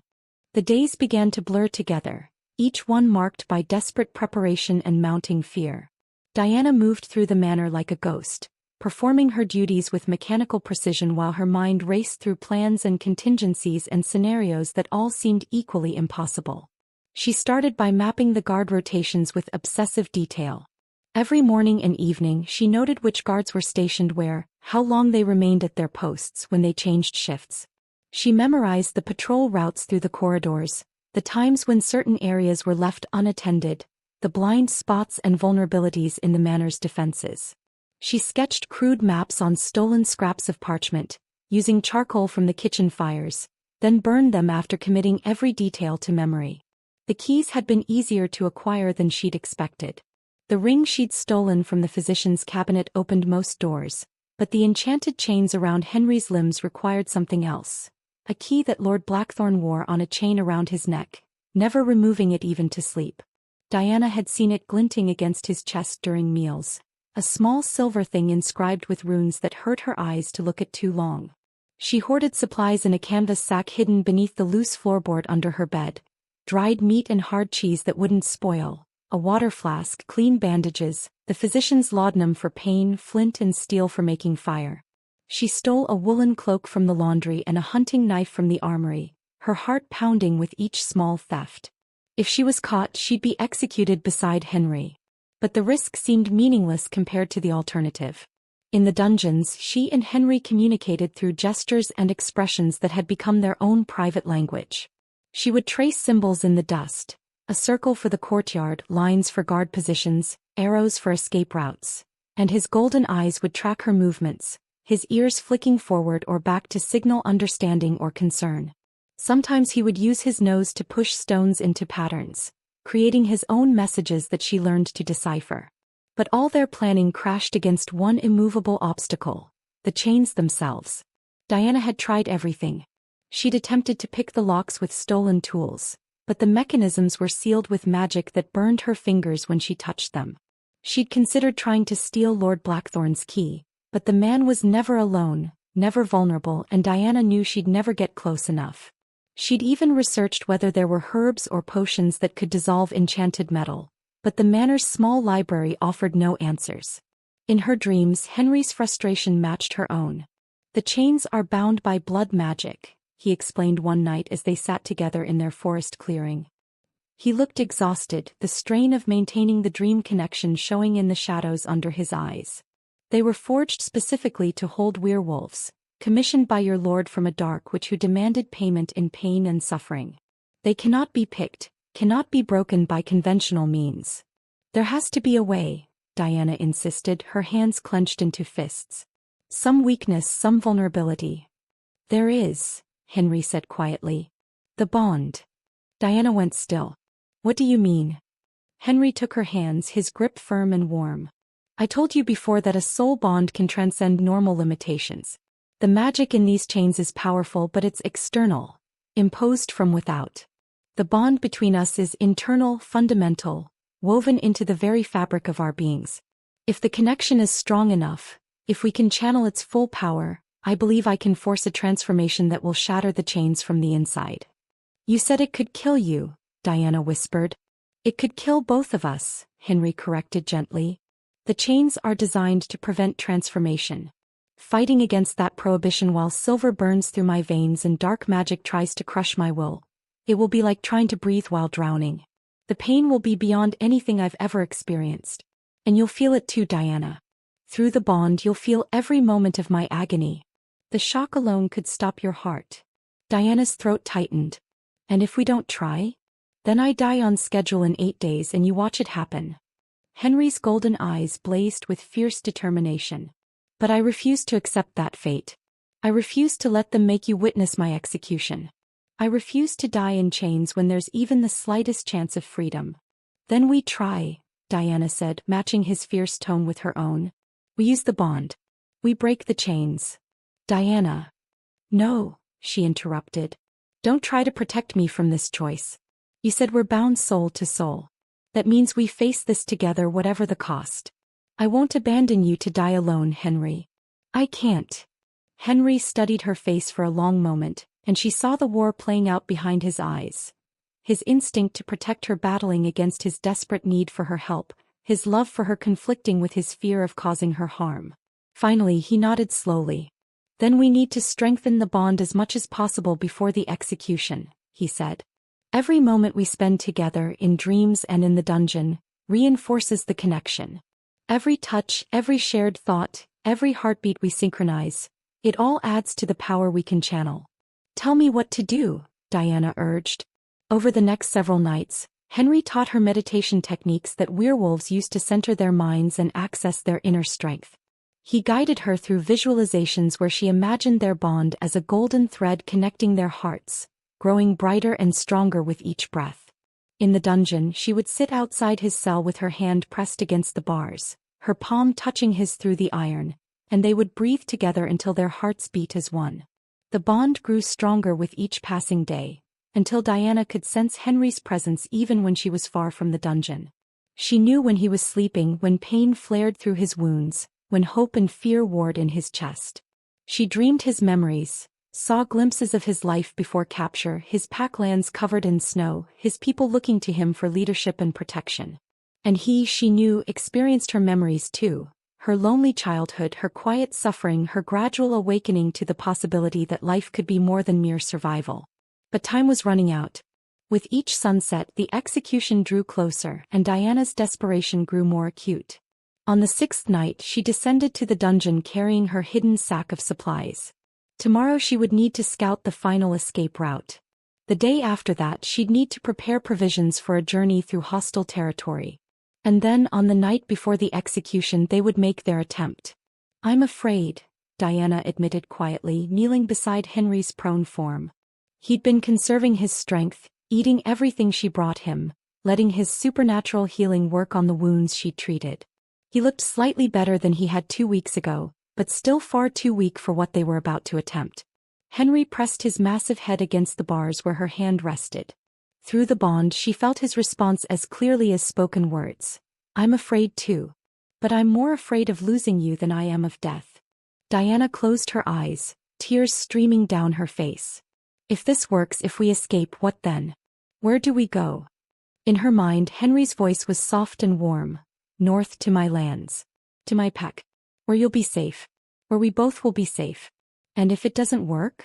The days began to blur together, each one marked by desperate preparation and mounting fear. Diana moved through the manor like a ghost, performing her duties with mechanical precision while her mind raced through plans and contingencies and scenarios that all seemed equally impossible. She started by mapping the guard rotations with obsessive detail. Every morning and evening she noted which guards were stationed where, how long they remained at their posts when they changed shifts. She memorized the patrol routes through the corridors, the times when certain areas were left unattended, the blind spots and vulnerabilities in the manor's defenses. She sketched crude maps on stolen scraps of parchment, using charcoal from the kitchen fires, then burned them after committing every detail to memory. The keys had been easier to acquire than she'd expected. The ring she'd stolen from the physician's cabinet opened most doors, but the enchanted chains around Henry's limbs required something else. A key that Lord Blackthorn wore on a chain around his neck, never removing it even to sleep. Diana had seen it glinting against his chest during meals, a small silver thing inscribed with runes that hurt her eyes to look at too long. She hoarded supplies in a canvas sack hidden beneath the loose floorboard under her bed, dried meat and hard cheese that wouldn't spoil, a water flask, clean bandages, the physician's laudanum for pain, flint and steel for making fire. She stole a woolen cloak from the laundry and a hunting knife from the armory, her heart pounding with each small theft. If she was caught, she'd be executed beside Henry. But the risk seemed meaningless compared to the alternative. In the dungeons, she and Henry communicated through gestures and expressions that had become their own private language. She would trace symbols in the dust, a circle for the courtyard, lines for guard positions, arrows for escape routes, and his golden eyes would track her movements, his ears flicking forward or back to signal understanding or concern. Sometimes he would use his nose to push stones into patterns, creating his own messages that she learned to decipher. But all their planning crashed against one immovable obstacle: the chains themselves. Diana had tried everything. She'd attempted to pick the locks with stolen tools, but the mechanisms were sealed with magic that burned her fingers when she touched them. She'd considered trying to steal Lord Blackthorn's key, but the man was never alone, never vulnerable, and Diana knew she'd never get close enough. She'd even researched whether there were herbs or potions that could dissolve enchanted metal, but the manor's small library offered no answers. In her dreams, Henry's frustration matched her own. "The chains are bound by blood magic," he explained one night as they sat together in their forest clearing. He looked exhausted, the strain of maintaining the dream connection showing in the shadows under his eyes. "They were forged specifically to hold werewolves, commissioned by your lord from a dark witch who demanded payment in pain and suffering. They cannot be picked, cannot be broken by conventional means." "There has to be a way," Diana insisted, her hands clenched into fists. "Some weakness, some vulnerability." "There is," Henry said quietly. "The bond." Diana went still. "What do you mean?" Henry took her hands, his grip firm and warm. "I told you before that a soul bond can transcend normal limitations. The magic in these chains is powerful, but it's external, imposed from without. The bond between us is internal, fundamental, woven into the very fabric of our beings. If the connection is strong enough, if we can channel its full power, I believe I can force a transformation that will shatter the chains from the inside." "You said it could kill you," Diana whispered. "It could kill both of us," Henry corrected gently. "The chains are designed to prevent transformation. Fighting against that prohibition while silver burns through my veins and dark magic tries to crush my will, it will be like trying to breathe while drowning. The pain will be beyond anything I've ever experienced. And you'll feel it too, Diana. Through the bond you'll feel every moment of my agony. The shock alone could stop your heart." Diana's throat tightened. "And if we don't try? Then I die on schedule in 8 days and you watch it happen." Henry's golden eyes blazed with fierce determination. "But I refuse to accept that fate. I refuse to let them make you witness my execution. I refuse to die in chains when there's even the slightest chance of freedom." "Then we try," Diana said, matching his fierce tone with her own. "We use the bond. We break the chains." "Diana." "No," she interrupted. Don't try to protect me from this choice. You said we're bound soul to soul. That means we face this together whatever the cost. I won't abandon you to die alone, Henry. I can't. Henry studied her face for a long moment, and she saw the war playing out behind his eyes. His instinct to protect her battling against his desperate need for her help, his love for her conflicting with his fear of causing her harm. Finally, he nodded slowly. Then we need to strengthen the bond as much as possible before the execution, he said. Every moment we spend together, in dreams and in the dungeon, reinforces the connection. Every touch, every shared thought, every heartbeat we synchronize, it all adds to the power we can channel. Tell me what to do, Diana urged. Over the next several nights, Henry taught her meditation techniques that werewolves use to center their minds and access their inner strength. He guided her through visualizations where she imagined their bond as a golden thread connecting their hearts, growing brighter and stronger with each breath. In the dungeon, she would sit outside his cell with her hand pressed against the bars, her palm touching his through the iron, and they would breathe together until their hearts beat as one. The bond grew stronger with each passing day, until Diana could sense Henry's presence even when she was far from the dungeon. She knew when he was sleeping, when pain flared through his wounds, when hope and fear warred in his chest. She dreamed his memories, saw glimpses of his life before capture, his packlands covered in snow, his people looking to him for leadership and protection. And he, she knew, experienced her memories too, her lonely childhood, her quiet suffering, her gradual awakening to the possibility that life could be more than mere survival. But time was running out. With each sunset, the execution drew closer, and Diana's desperation grew more acute. On the 6th night, she descended to the dungeon carrying her hidden sack of supplies. Tomorrow she would need to scout the final escape route. The day after that, she'd need to prepare provisions for a journey through hostile territory. And then, on the night before the execution, they would make their attempt. I'm afraid, Diana admitted quietly, kneeling beside Henry's prone form. He'd been conserving his strength, eating everything she brought him, letting his supernatural healing work on the wounds she'd treated. He looked slightly better than he had 2 weeks ago, but still far too weak for what they were about to attempt. Henry pressed his massive head against the bars where her hand rested. Through the bond, she felt his response as clearly as spoken words. I'm afraid too. But I'm more afraid of losing you than I am of death. Diana closed her eyes, tears streaming down her face. If this works, if we escape, what then? Where do we go? In her mind, Henry's voice was soft and warm. North to my lands. To my pack. Where you'll be safe. Where we both will be safe. And if it doesn't work?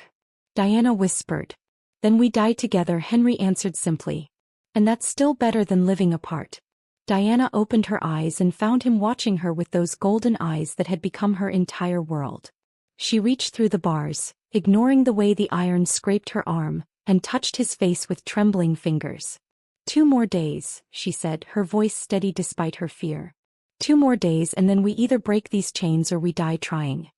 Diana whispered. Then we die together, Henry answered simply. And that's still better than living apart. Diana opened her eyes and found him watching her with those golden eyes that had become her entire world. She reached through the bars, ignoring the way the iron scraped her arm, and touched his face with trembling fingers. 2 more days, she said, her voice steady despite her fear. 2 more days, and then we either break these chains or we die trying.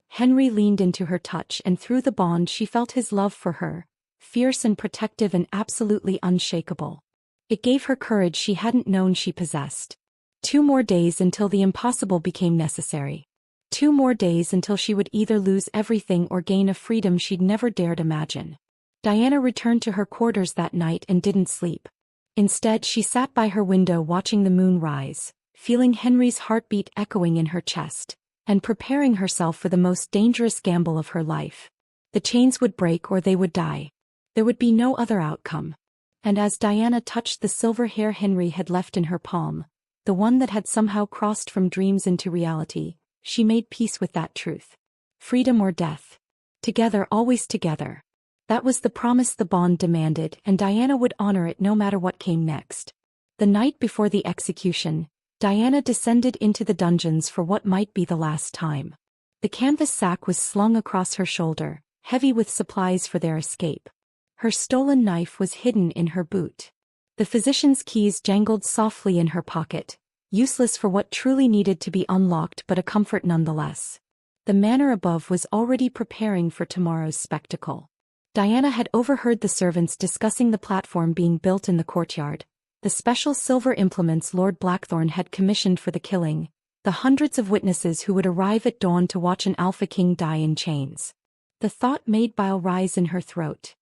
Henry leaned into her touch, and through the bond she felt his love for her, fierce and protective and absolutely unshakable. It gave her courage she hadn't known she possessed. 2 more days until the impossible became necessary. 2 more days until she would either lose everything or gain a freedom she'd never dared imagine. Diana returned to her quarters that night and didn't sleep. Instead, she sat by her window watching the moon rise, feeling Henry's heartbeat echoing in her chest, and preparing herself for the most dangerous gamble of her life. The chains would break or they would die. There would be no other outcome. And as Diana touched the silver hair Henry had left in her palm, the one that had somehow crossed from dreams into reality, she made peace with that truth. Freedom or death. Together, always together. That was the promise the bond demanded, and Diana would honor it no matter what came next. The night before the execution, Diana descended into the dungeons for what might be the last time. The canvas sack was slung across her shoulder, heavy with supplies for their escape. Her stolen knife was hidden in her boot. The physician's keys jangled softly in her pocket, useless for what truly needed to be unlocked but a comfort nonetheless. The manor above was already preparing for tomorrow's spectacle. Diana had overheard the servants discussing the platform being built in the courtyard, the special silver implements Lord Blackthorn had commissioned for the killing, the hundreds of witnesses who would arrive at dawn to watch an Alpha King die in chains. The thought made bile rise in her throat.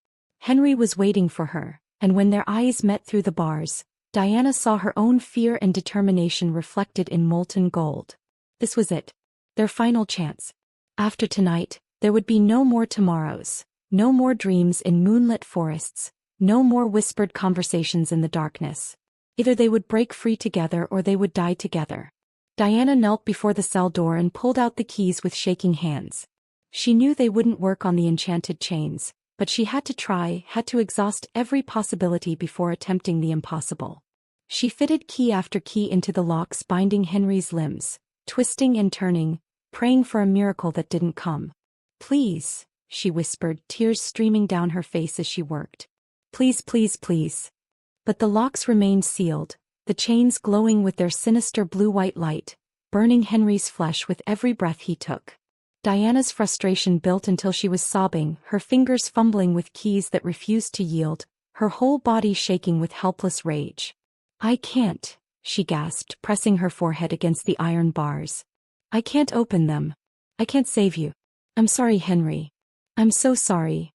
Henry was waiting for her, and when their eyes met through the bars, Diana saw her own fear and determination reflected in molten gold. This was it. Their final chance. After tonight, there would be no more tomorrows, no more dreams in moonlit forests, no more whispered conversations in the darkness. Either they would break free together or they would die together. Diana knelt before the cell door and pulled out the keys with shaking hands. She knew they wouldn't work on the enchanted chains, but she had to try, had to exhaust every possibility before attempting the impossible. She fitted key after key into the locks binding Henry's limbs, twisting and turning, praying for a miracle that didn't come. "Please," she whispered, tears streaming down her face as she worked. "Please, please, please." But the locks remained sealed, the chains glowing with their sinister blue-white light, burning Henry's flesh with every breath he took. Diana's frustration built until she was sobbing, her fingers fumbling with keys that refused to yield, her whole body shaking with helpless rage. "I can't," she gasped, pressing her forehead against the iron bars. "I can't open them. I can't save you. I'm sorry, Henry. I'm so sorry."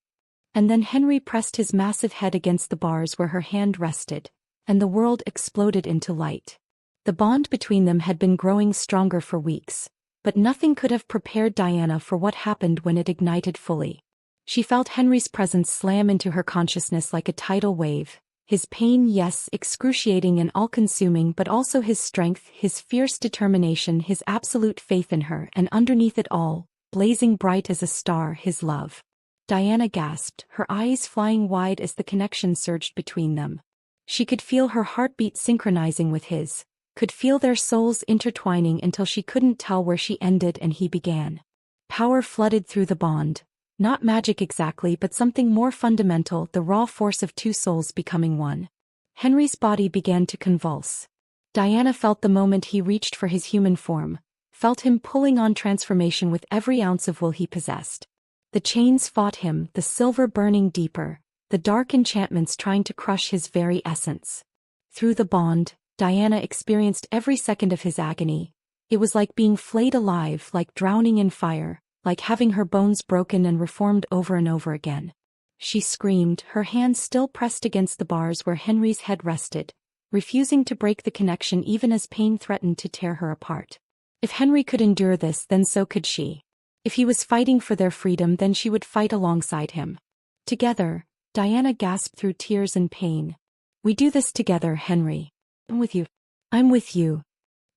And then Henry pressed his massive head against the bars where her hand rested, and the world exploded into light. The bond between them had been growing stronger for weeks, but nothing could have prepared Diana for what happened when it ignited fully. She felt Henry's presence slam into her consciousness like a tidal wave, his pain, yes, excruciating and all-consuming, but also his strength, his fierce determination, his absolute faith in her, and underneath it all, blazing bright as a star, his love. Diana gasped, her eyes flying wide as the connection surged between them. She could feel her heartbeat synchronizing with his, could feel their souls intertwining until she couldn't tell where she ended and he began. Power flooded through the bond. Not magic exactly, but something more fundamental, the raw force of two souls becoming one. Henry's body began to convulse. Diana felt the moment he reached for his human form, felt him pulling on transformation with every ounce of will he possessed. The chains fought him, the silver burning deeper, the dark enchantments trying to crush his very essence. Through the bond, Diana experienced every second of his agony. It was like being flayed alive, like drowning in fire, like having her bones broken and reformed over and over again. She screamed, her hands still pressed against the bars where Henry's head rested, refusing to break the connection even as pain threatened to tear her apart. If Henry could endure this, then so could she. If he was fighting for their freedom, then she would fight alongside him. Together, Diana gasped through tears and pain. "We do this together, Henry. I'm with you. I'm with you."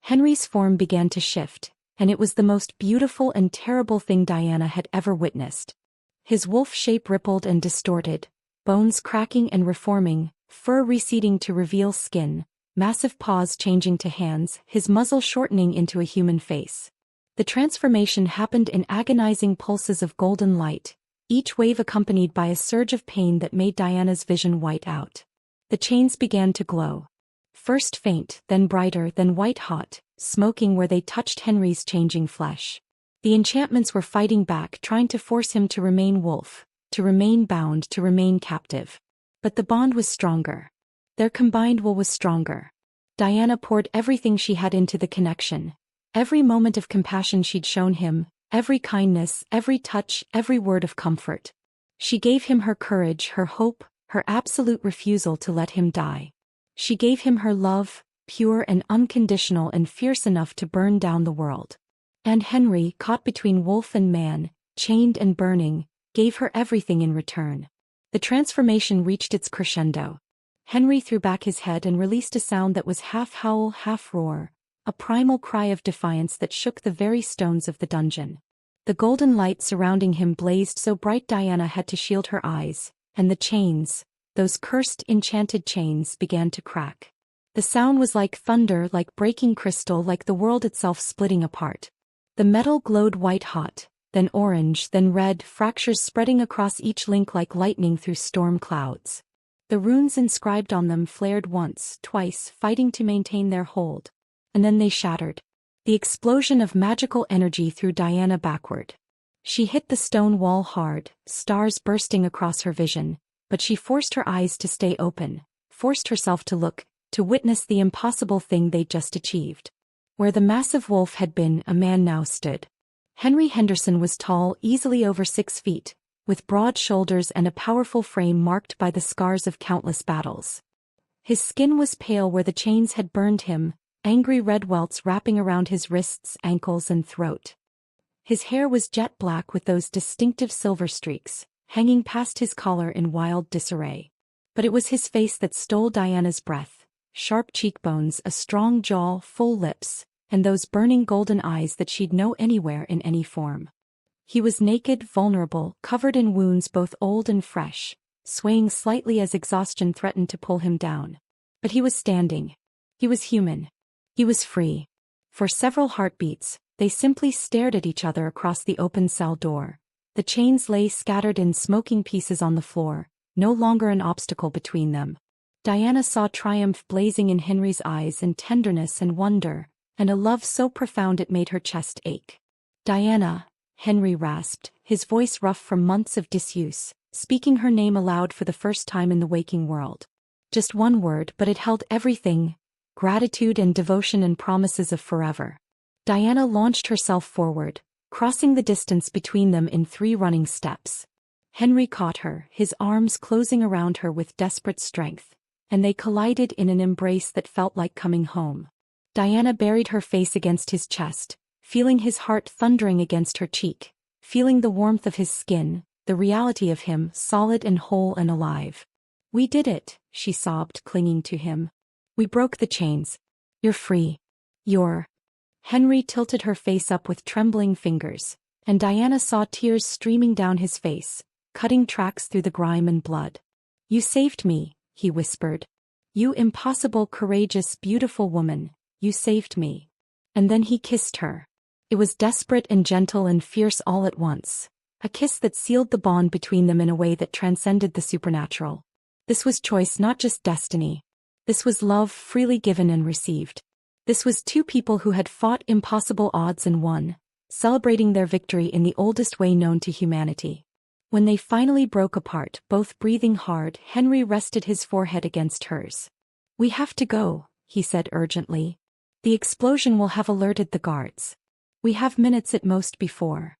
Henry's form began to shift, and it was the most beautiful and terrible thing Diana had ever witnessed. His wolf shape rippled and distorted, bones cracking and reforming, fur receding to reveal skin, massive paws changing to hands, his muzzle shortening into a human face. The transformation happened in agonizing pulses of golden light, each wave accompanied by a surge of pain that made Diana's vision white out. The chains began to glow. First faint, then brighter, then white-hot, smoking where they touched Henry's changing flesh. The enchantments were fighting back, trying to force him to remain wolf, to remain bound, to remain captive. But the bond was stronger. Their combined will was stronger. Diana poured everything she had into the connection. Every moment of compassion she'd shown him, every kindness, every touch, every word of comfort. She gave him her courage, her hope, her absolute refusal to let him die. She gave him her love, pure and unconditional and fierce enough to burn down the world. And Henry, caught between wolf and man, chained and burning, gave her everything in return. The transformation reached its crescendo. Henry threw back his head and released a sound that was half howl, half roar, a primal cry of defiance that shook the very stones of the dungeon. The golden light surrounding him blazed so bright Diana had to shield her eyes, and the chains, those cursed enchanted chains, began to crack. The sound was like thunder, like breaking crystal, like the world itself splitting apart. The metal glowed white-hot, then orange, then red, fractures spreading across each link like lightning through storm clouds. The runes inscribed on them flared once, twice, fighting to maintain their hold. And then they shattered. The explosion of magical energy threw Diana backward. She hit the stone wall hard, stars bursting across her vision, but she forced her eyes to stay open, forced herself to look, to witness the impossible thing they'd just achieved. Where the massive wolf had been, a man now stood. Henry Henderson was tall, easily over 6 feet, with broad shoulders and a powerful frame marked by the scars of countless battles. His skin was pale where the chains had burned him, angry red welts wrapping around his wrists, ankles, and throat. His hair was jet black with those distinctive silver streaks, hanging past his collar in wild disarray. But it was his face that stole Diana's breath: sharp cheekbones, a strong jaw, full lips, and those burning golden eyes that she'd know anywhere in any form. He was naked, vulnerable, covered in wounds both old and fresh, swaying slightly as exhaustion threatened to pull him down. But he was standing. He was human. He was free. For several heartbeats, they simply stared at each other across the open cell door. The chains lay scattered in smoking pieces on the floor, no longer an obstacle between them. Diana saw triumph blazing in Henry's eyes, and tenderness and wonder, and a love so profound it made her chest ache. "Diana," Henry rasped, his voice rough from months of disuse, speaking her name aloud for the first time in the waking world. Just one word, but it held everything: gratitude and devotion and promises of forever. Diana launched herself forward, crossing the distance between them in 3 running steps. Henry caught her, his arms closing around her with desperate strength, and they collided in an embrace that felt like coming home. Diana buried her face against his chest, feeling his heart thundering against her cheek, feeling the warmth of his skin, the reality of him, solid and whole and alive. "We did it," she sobbed, clinging to him. "We broke the chains. You're free. You're—" Henry tilted her face up with trembling fingers, and Diana saw tears streaming down his face, cutting tracks through the grime and blood. "You saved me," he whispered. "You impossible, courageous, beautiful woman, you saved me." And then he kissed her. It was desperate and gentle and fierce all at once, a kiss that sealed the bond between them in a way that transcended the supernatural. This was choice, not just destiny. This was love, freely given and received. This was 2 people who had fought impossible odds and won, celebrating their victory in the oldest way known to humanity. When they finally broke apart, both breathing hard, Henry rested his forehead against hers. "We have to go," he said urgently. "The explosion will have alerted the guards. We have minutes at most before."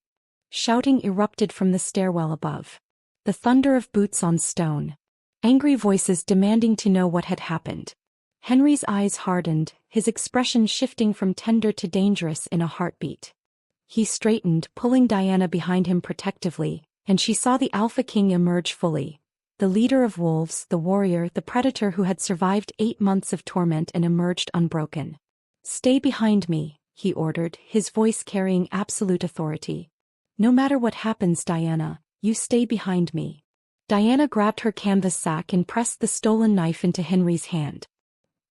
Shouting erupted from the stairwell above. The thunder of boots on stone. Angry voices demanding to know what had happened. Henry's eyes hardened, his expression shifting from tender to dangerous in a heartbeat. He straightened, pulling Diana behind him protectively, and she saw the Alpha King emerge fully. The leader of wolves, the warrior, the predator who had survived 8 months of torment and emerged unbroken. "Stay behind me," he ordered, his voice carrying absolute authority. "No matter what happens, Diana, you stay behind me." Diana grabbed her canvas sack and pressed the stolen knife into Henry's hand.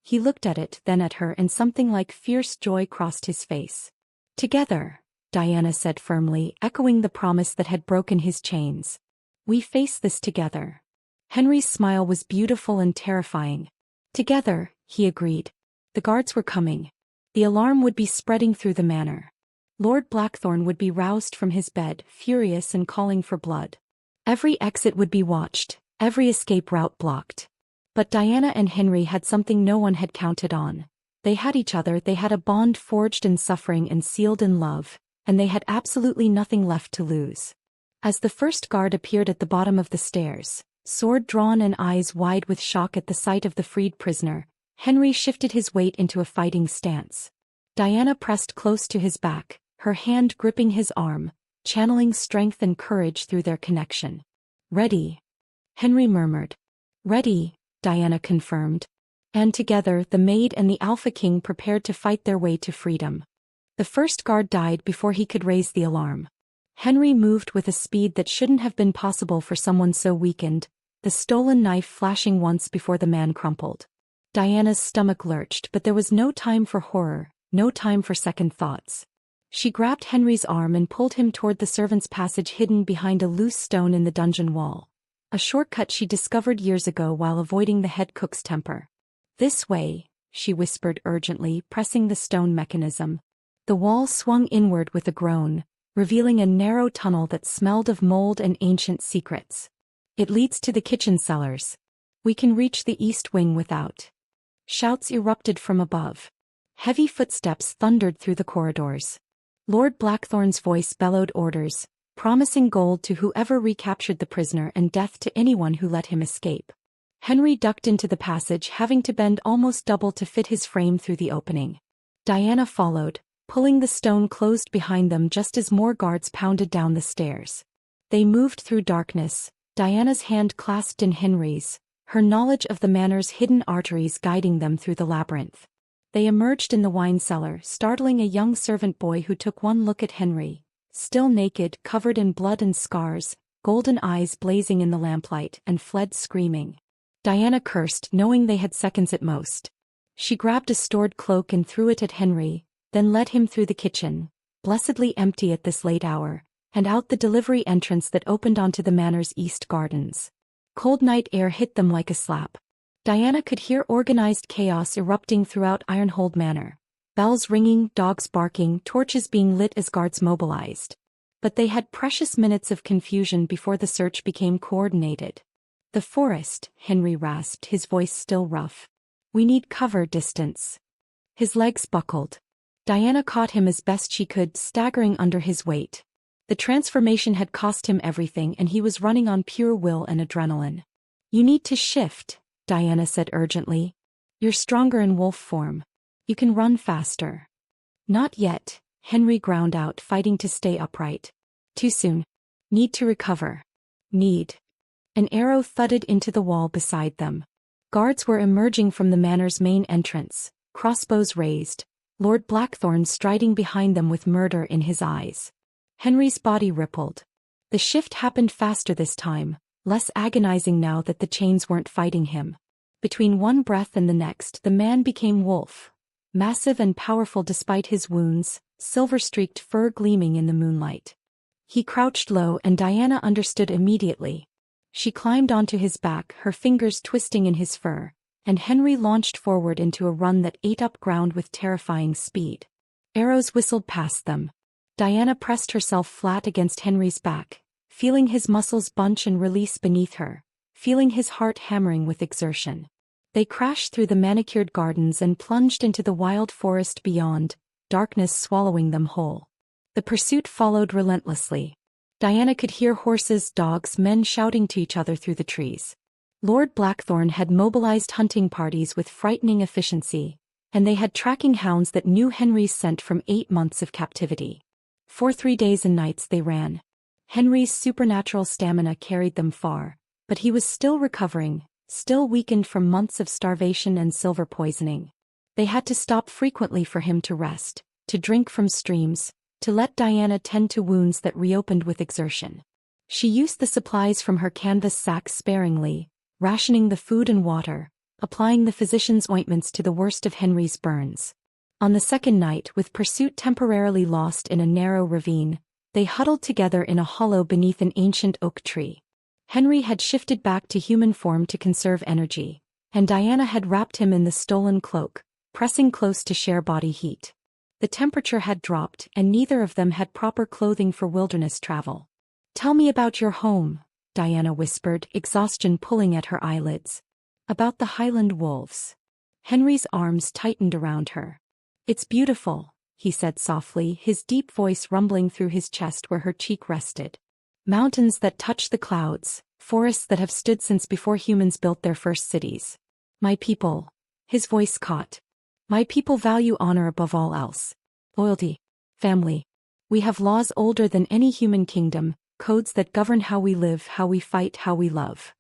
He looked at it, then at her, and something like fierce joy crossed his face. "Together," Diana said firmly, echoing the promise that had broken his chains. "We face this together." Henry's smile was beautiful and terrifying. "Together," he agreed. The guards were coming. The alarm would be spreading through the manor. Lord Blackthorn would be roused from his bed, furious and calling for blood. Every exit would be watched, every escape route blocked. But Diana and Henry had something no one had counted on. They had each other, they had a bond forged in suffering and sealed in love, and they had absolutely nothing left to lose. As the first guard appeared at the bottom of the stairs, sword drawn and eyes wide with shock at the sight of the freed prisoner, Henry shifted his weight into a fighting stance. Diana pressed close to his back, her hand gripping his arm, channeling strength and courage through their connection. "Ready," Henry murmured. "Ready," Diana confirmed. And together the maid and the Alpha King prepared to fight their way to freedom. The first guard died before he could raise the alarm. Henry moved with a speed that shouldn't have been possible for someone so weakened, the stolen knife flashing once before the man crumpled. Diana's stomach lurched, but there was no time for horror, no time for second thoughts. She grabbed Henry's arm and pulled him toward the servants' passage hidden behind a loose stone in the dungeon wall. A shortcut she discovered years ago while avoiding the head cook's temper. "This way," she whispered urgently, pressing the stone mechanism. The wall swung inward with a groan, revealing a narrow tunnel that smelled of mold and ancient secrets. "It leads to the kitchen cellars. We can reach the east wing without." Shouts erupted from above. Heavy footsteps thundered through the corridors. Lord Blackthorn's voice bellowed orders, promising gold to whoever recaptured the prisoner and death to anyone who let him escape. Henry ducked into the passage, having to bend almost double to fit his frame through the opening. Diana followed, pulling the stone closed behind them just as more guards pounded down the stairs. They moved through darkness, Diana's hand clasped in Henry's, her knowledge of the manor's hidden arteries guiding them through the labyrinth. They emerged in the wine cellar, startling a young servant boy who took one look at Henry, still naked, covered in blood and scars, golden eyes blazing in the lamplight, and fled screaming. Diana cursed, knowing they had seconds at most. She grabbed a stored cloak and threw it at Henry, then led him through the kitchen, blessedly empty at this late hour, and out the delivery entrance that opened onto the manor's east gardens. Cold night air hit them like a slap. Diana could hear organized chaos erupting throughout Ironhold Manor. Bells ringing, dogs barking, torches being lit as guards mobilized. But they had precious minutes of confusion before the search became coordinated. "The forest," Henry rasped, his voice still rough. "We need cover distance." His legs buckled. Diana caught him as best she could, staggering under his weight. The transformation had cost him everything, and he was running on pure will and adrenaline. "You need to shift," Diana said urgently. "You're stronger in wolf form. You can run faster." "Not yet," Henry ground out, fighting to stay upright. "Too soon. Need to recover." "Need." An arrow thudded into the wall beside them. Guards were emerging from the manor's main entrance, crossbows raised, Lord Blackthorn striding behind them with murder in his eyes. Henry's body rippled. The shift happened faster this time, less agonizing now that the chains weren't fighting him. Between one breath and the next, the man became wolf, massive and powerful despite his wounds, silver-streaked fur gleaming in the moonlight. He crouched low, and Diana understood immediately. She climbed onto his back, her fingers twisting in his fur, and Henry launched forward into a run that ate up ground with terrifying speed. Arrows whistled past them. Diana pressed herself flat against Henry's back, feeling his muscles bunch and release beneath her, feeling his heart hammering with exertion. They crashed through the manicured gardens and plunged into the wild forest beyond, darkness swallowing them whole. The pursuit followed relentlessly. Diana could hear horses, dogs, men shouting to each other through the trees. Lord Blackthorn had mobilized hunting parties with frightening efficiency, and they had tracking hounds that knew Henry's scent from 8 months of captivity. For 3 days and nights they ran. Henry's supernatural stamina carried them far, but he was still recovering, still weakened from months of starvation and silver poisoning. They had to stop frequently for him to rest, to drink from streams, to let Diana tend to wounds that reopened with exertion. She used the supplies from her canvas sack sparingly, rationing the food and water, applying the physician's ointments to the worst of Henry's burns. On the second night, with pursuit temporarily lost in a narrow ravine, they huddled together in a hollow beneath an ancient oak tree. Henry had shifted back to human form to conserve energy, and Diana had wrapped him in the stolen cloak, pressing close to share body heat. The temperature had dropped, and neither of them had proper clothing for wilderness travel. "Tell me about your home," Diana whispered, exhaustion pulling at her eyelids. "About the Highland wolves." Henry's arms tightened around her. "It's beautiful," he said softly, his deep voice rumbling through his chest where her cheek rested. "Mountains that touch the clouds, forests that have stood since before humans built their first cities. My people," his voice caught. "My people value honor above all else. Loyalty. Family. We have laws older than any human kingdom, codes that govern how we live, how we fight, how we love.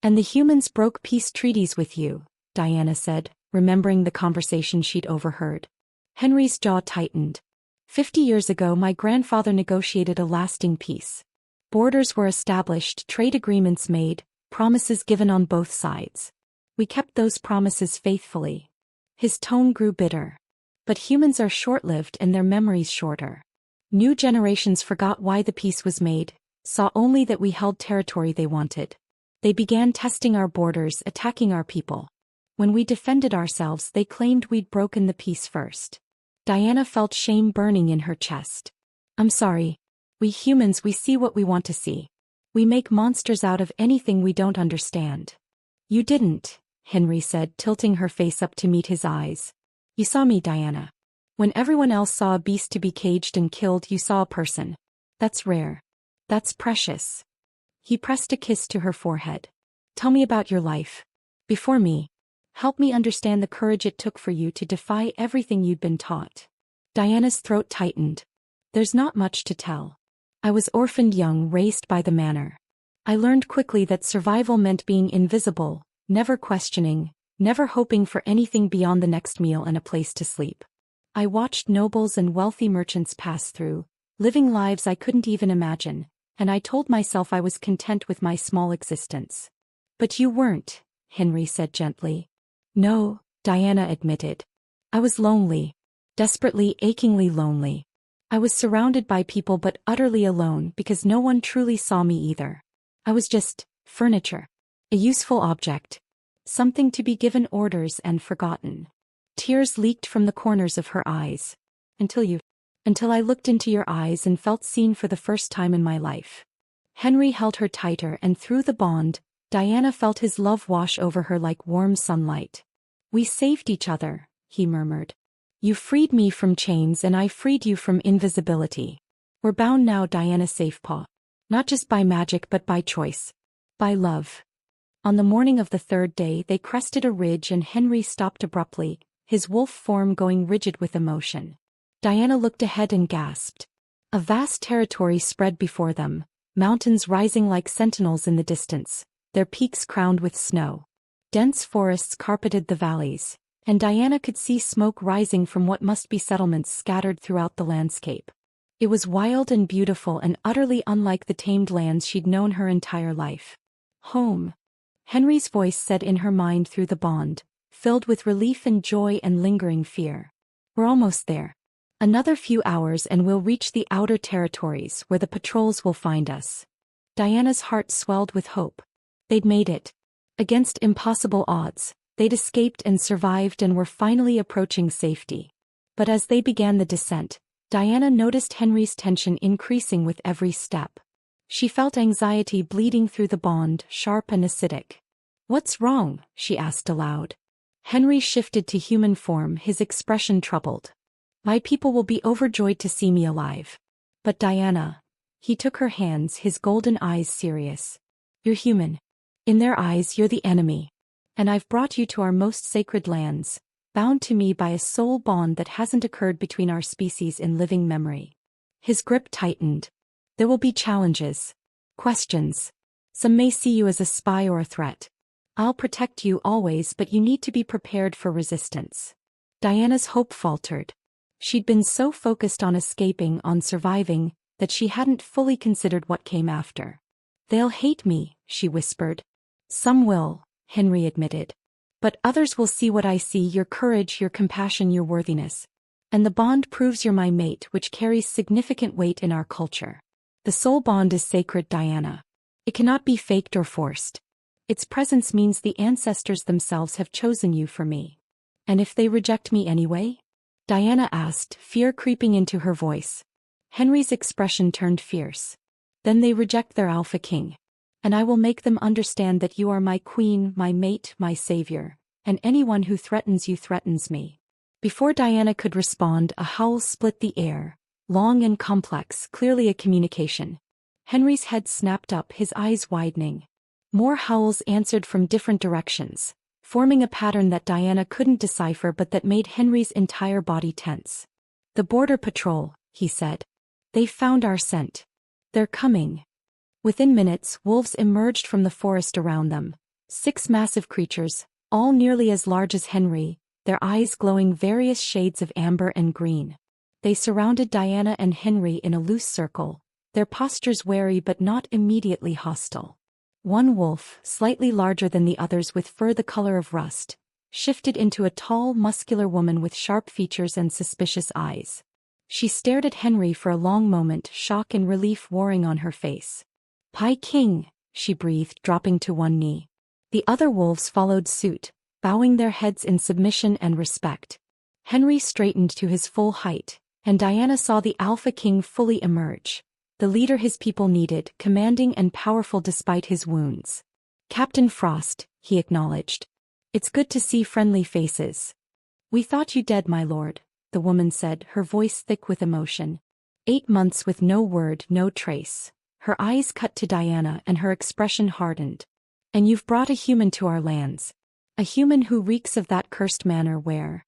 And the humans broke peace treaties with you," Diana said, remembering the conversation she'd overheard. Henry's jaw tightened. 50 years ago my grandfather negotiated a lasting peace. Borders were established, trade agreements made, promises given on both sides. We kept those promises faithfully." His tone grew bitter. "But humans are short-lived and their memories shorter. New generations forgot why the peace was made, saw only that we held territory they wanted. They began testing our borders, attacking our people. When we defended ourselves, they claimed we'd broken the peace first." Diana felt shame burning in her chest. "I'm sorry. We humans, we see what we want to see. We make monsters out of anything we don't understand." "You didn't," Henry said, tilting her face up to meet his eyes. "You saw me, Diana. When everyone else saw a beast to be caged and killed, you saw a person. That's rare. That's precious. He pressed a kiss to her forehead. Tell me about your life. Before me. Help me understand the courage it took for you to defy everything you'd been taught. Diana's throat tightened. There's not much to tell. I was orphaned young, raised by the manor. I learned quickly that survival meant being invisible, never questioning, never hoping for anything beyond the next meal and a place to sleep. I watched nobles and wealthy merchants pass through, living lives I couldn't even imagine, and I told myself I was content with my small existence. But you weren't, Henry said gently. No, Diana admitted. I was lonely. Desperately, achingly lonely. I was surrounded by people but utterly alone because no one truly saw me either. I was just furniture. A useful object. Something to be given orders and forgotten. Tears leaked from the corners of her eyes. Until I looked into your eyes and felt seen for the first time in my life. Henry held her tighter, and through the bond, Diana felt his love wash over her like warm sunlight. We saved each other, he murmured. You freed me from chains and I freed you from invisibility. We're bound now, Diana Safepaw. Not just by magic but by choice. By love. On the morning of the third day they crested a ridge and Henry stopped abruptly, his wolf form going rigid with emotion. Diana looked ahead and gasped. A vast territory spread before them, mountains rising like sentinels in the distance, their peaks crowned with snow. Dense forests carpeted the valleys, and Diana could see smoke rising from what must be settlements scattered throughout the landscape. It was wild and beautiful and utterly unlike the tamed lands she'd known her entire life. Home. Henry's voice said in her mind through the bond, filled with relief and joy and lingering fear. We're almost there. Another few hours and we'll reach the outer territories where the patrols will find us. Diana's heart swelled with hope. They'd made it. Against impossible odds, they'd escaped and survived and were finally approaching safety. But as they began the descent, Diana noticed Henry's tension increasing with every step. She felt anxiety bleeding through the bond, sharp and acidic. What's wrong? She asked aloud. Henry shifted to human form, his expression troubled. My people will be overjoyed to see me alive. But Diana. He took her hands, his golden eyes serious. You're human. In their eyes you're the enemy. And I've brought you to our most sacred lands, bound to me by a soul bond that hasn't occurred between our species in living memory. His grip tightened. There will be challenges. Questions. Some may see you as a spy or a threat. I'll protect you always, but you need to be prepared for resistance. Diana's hope faltered. She'd been so focused on escaping, on surviving, that she hadn't fully considered what came after. They'll hate me, she whispered. Some will, Henry admitted. But others will see what I see, your courage, your compassion, your worthiness. And the bond proves you're my mate, which carries significant weight in our culture. The soul bond is sacred, Diana. It cannot be faked or forced. Its presence means the ancestors themselves have chosen you for me. And if they reject me anyway? Diana asked, fear creeping into her voice. Henry's expression turned fierce. Then they reject their Alpha King. And I will make them understand that you are my queen, my mate, my savior, and anyone who threatens you threatens me. Before Diana could respond, a howl split the air, long and complex, clearly a communication. Henry's head snapped up, his eyes widening. More howls answered from different directions, forming a pattern that Diana couldn't decipher but that made Henry's entire body tense. The border patrol, he said. They found our scent. They're coming. Within minutes, wolves emerged from the forest around them. 6 massive creatures, all nearly as large as Henry, their eyes glowing various shades of amber and green. They surrounded Diana and Henry in a loose circle, their postures wary but not immediately hostile. One wolf, slightly larger than the others with fur the color of rust, shifted into a tall, muscular woman with sharp features and suspicious eyes. She stared at Henry for a long moment, shock and relief warring on her face. "Pi King," she breathed, dropping to one knee. The other wolves followed suit, bowing their heads in submission and respect. Henry straightened to his full height, and Diana saw the Alpha King fully emerge. The leader his people needed, commanding and powerful despite his wounds. "Captain Frost," he acknowledged. "It's good to see friendly faces." "We thought you dead, my lord," the woman said, her voice thick with emotion. 8 months with no word, no trace. Her eyes cut to Diana and her expression hardened. And you've brought a human to our lands. A human who reeks of that cursed manor where...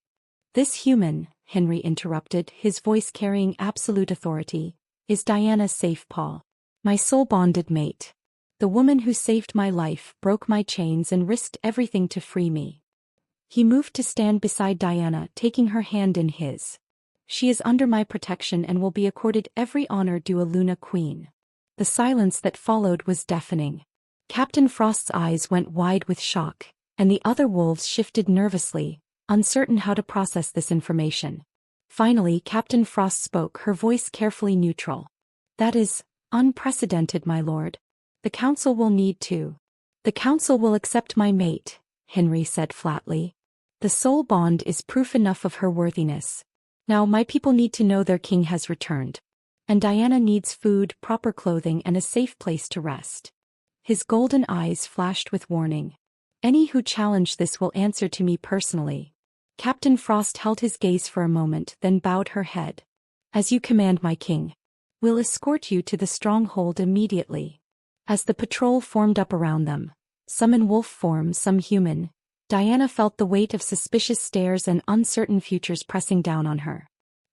This human, Henry interrupted, his voice carrying absolute authority, is Diana Safepaw, my soul-bonded mate. The woman who saved my life, broke my chains and risked everything to free me. He moved to stand beside Diana, taking her hand in his. She is under my protection and will be accorded every honor due a Luna Queen. The silence that followed was deafening. Captain Frost's eyes went wide with shock, and the other wolves shifted nervously, uncertain how to process this information. Finally, Captain Frost spoke, her voice carefully neutral. That is unprecedented, my lord. The council will need to. The council will accept my mate, Henry said flatly. The soul bond is proof enough of her worthiness. Now my people need to know their king has returned. And Diana needs food, proper clothing and a safe place to rest. His golden eyes flashed with warning. Any who challenge this will answer to me personally. Captain Frost held his gaze for a moment, then bowed her head. As you command, my king. We'll escort you to the stronghold immediately. As the patrol formed up around them, some in wolf form, some human, Diana felt the weight of suspicious stares and uncertain futures pressing down on her.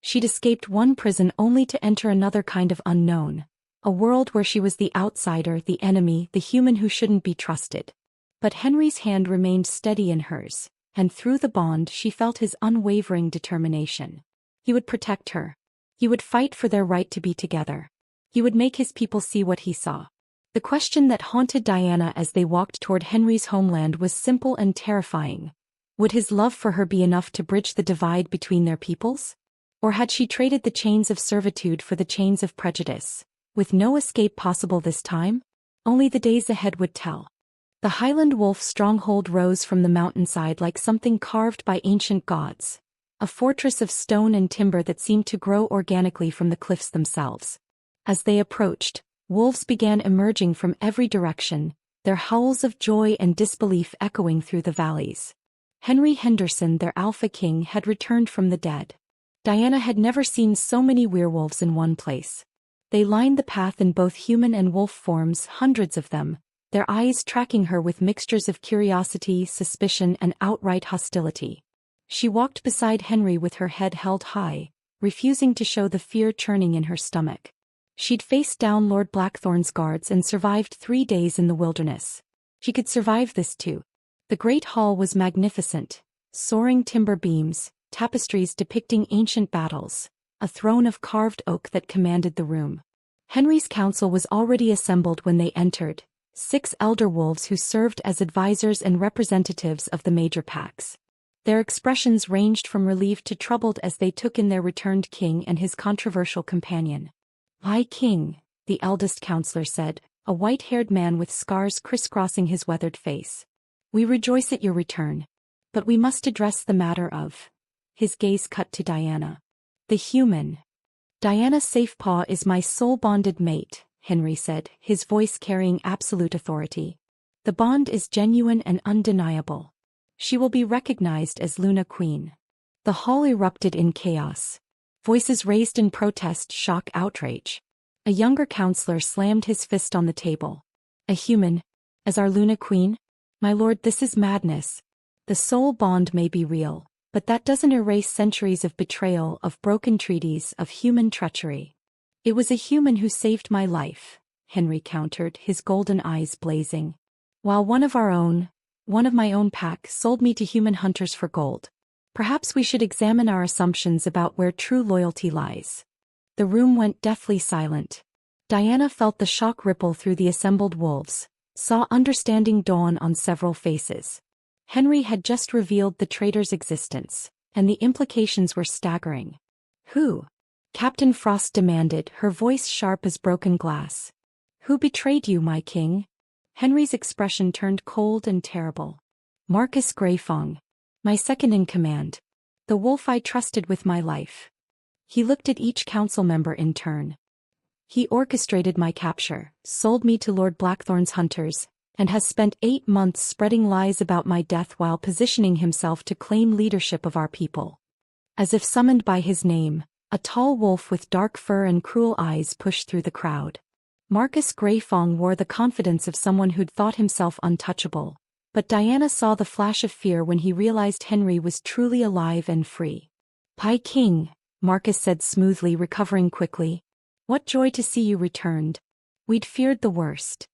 She'd escaped one prison only to enter another kind of unknown, a world where she was the outsider, the enemy, the human who shouldn't be trusted. But Henry's hand remained steady in hers, and through the bond she felt his unwavering determination. He would protect her. He would fight for their right to be together. He would make his people see what he saw. The question that haunted Diana as they walked toward Henry's homeland was simple and terrifying. Would his love for her be enough to bridge the divide between their peoples? Or had she traded the chains of servitude for the chains of prejudice, with no escape possible this time? Only the days ahead would tell. The Highland Wolf stronghold rose from the mountainside like something carved by ancient gods, a fortress of stone and timber that seemed to grow organically from the cliffs themselves. As they approached, wolves began emerging from every direction, their howls of joy and disbelief echoing through the valleys. Henry Henderson, their alpha king, had returned from the dead. Diana had never seen so many werewolves in one place. They lined the path in both human and wolf forms, hundreds of them, their eyes tracking her with mixtures of curiosity, suspicion, and outright hostility. She walked beside Henry with her head held high, refusing to show the fear churning in her stomach. She'd faced down Lord Blackthorn's guards and survived 3 days in the wilderness. She could survive this too. The great hall was magnificent, soaring timber beams, tapestries depicting ancient battles, a throne of carved oak that commanded the room. Henry's council was already assembled when they entered, 6 elder wolves who served as advisors and representatives of the major packs. Their expressions ranged from relieved to troubled as they took in their returned king and his controversial companion. "My king," the eldest counselor said, a white-haired man with scars crisscrossing his weathered face. "We rejoice at your return. But we must address the matter of..." His gaze cut to Diana. "The human. Diana Safepaw is my soul-bonded mate," Henry said, his voice carrying absolute authority. "The bond is genuine and undeniable. She will be recognized as Luna Queen." The hall erupted in chaos. Voices raised in protest, shock, outrage. A younger counselor slammed his fist on the table. "A human? As our Luna Queen? My lord, this is madness. The soul bond may be real, but that doesn't erase centuries of betrayal, of broken treaties, of human treachery." "It was a human who saved my life," Henry countered, his golden eyes blazing. "While one of my own pack, sold me to human hunters for gold. Perhaps we should examine our assumptions about where true loyalty lies." The room went deathly silent. Diana felt the shock ripple through the assembled wolves, saw understanding dawn on several faces. Henry had just revealed the traitor's existence, and the implications were staggering. "Who?" Captain Frost demanded, her voice sharp as broken glass. "Who betrayed you, my king?" Henry's expression turned cold and terrible. "Marcus Greyfong. My second in command. The wolf I trusted with my life." He looked at each council member in turn. "He orchestrated my capture, sold me to Lord Blackthorn's hunters, and has spent 8 months spreading lies about my death while positioning himself to claim leadership of our people." As if summoned by his name, a tall wolf with dark fur and cruel eyes pushed through the crowd. Marcus Greyfong wore the confidence of someone who'd thought himself untouchable, but Diana saw the flash of fear when he realized Henry was truly alive and free. "Pai King," Marcus said smoothly, recovering quickly. "What joy to see you returned. We'd feared the worst."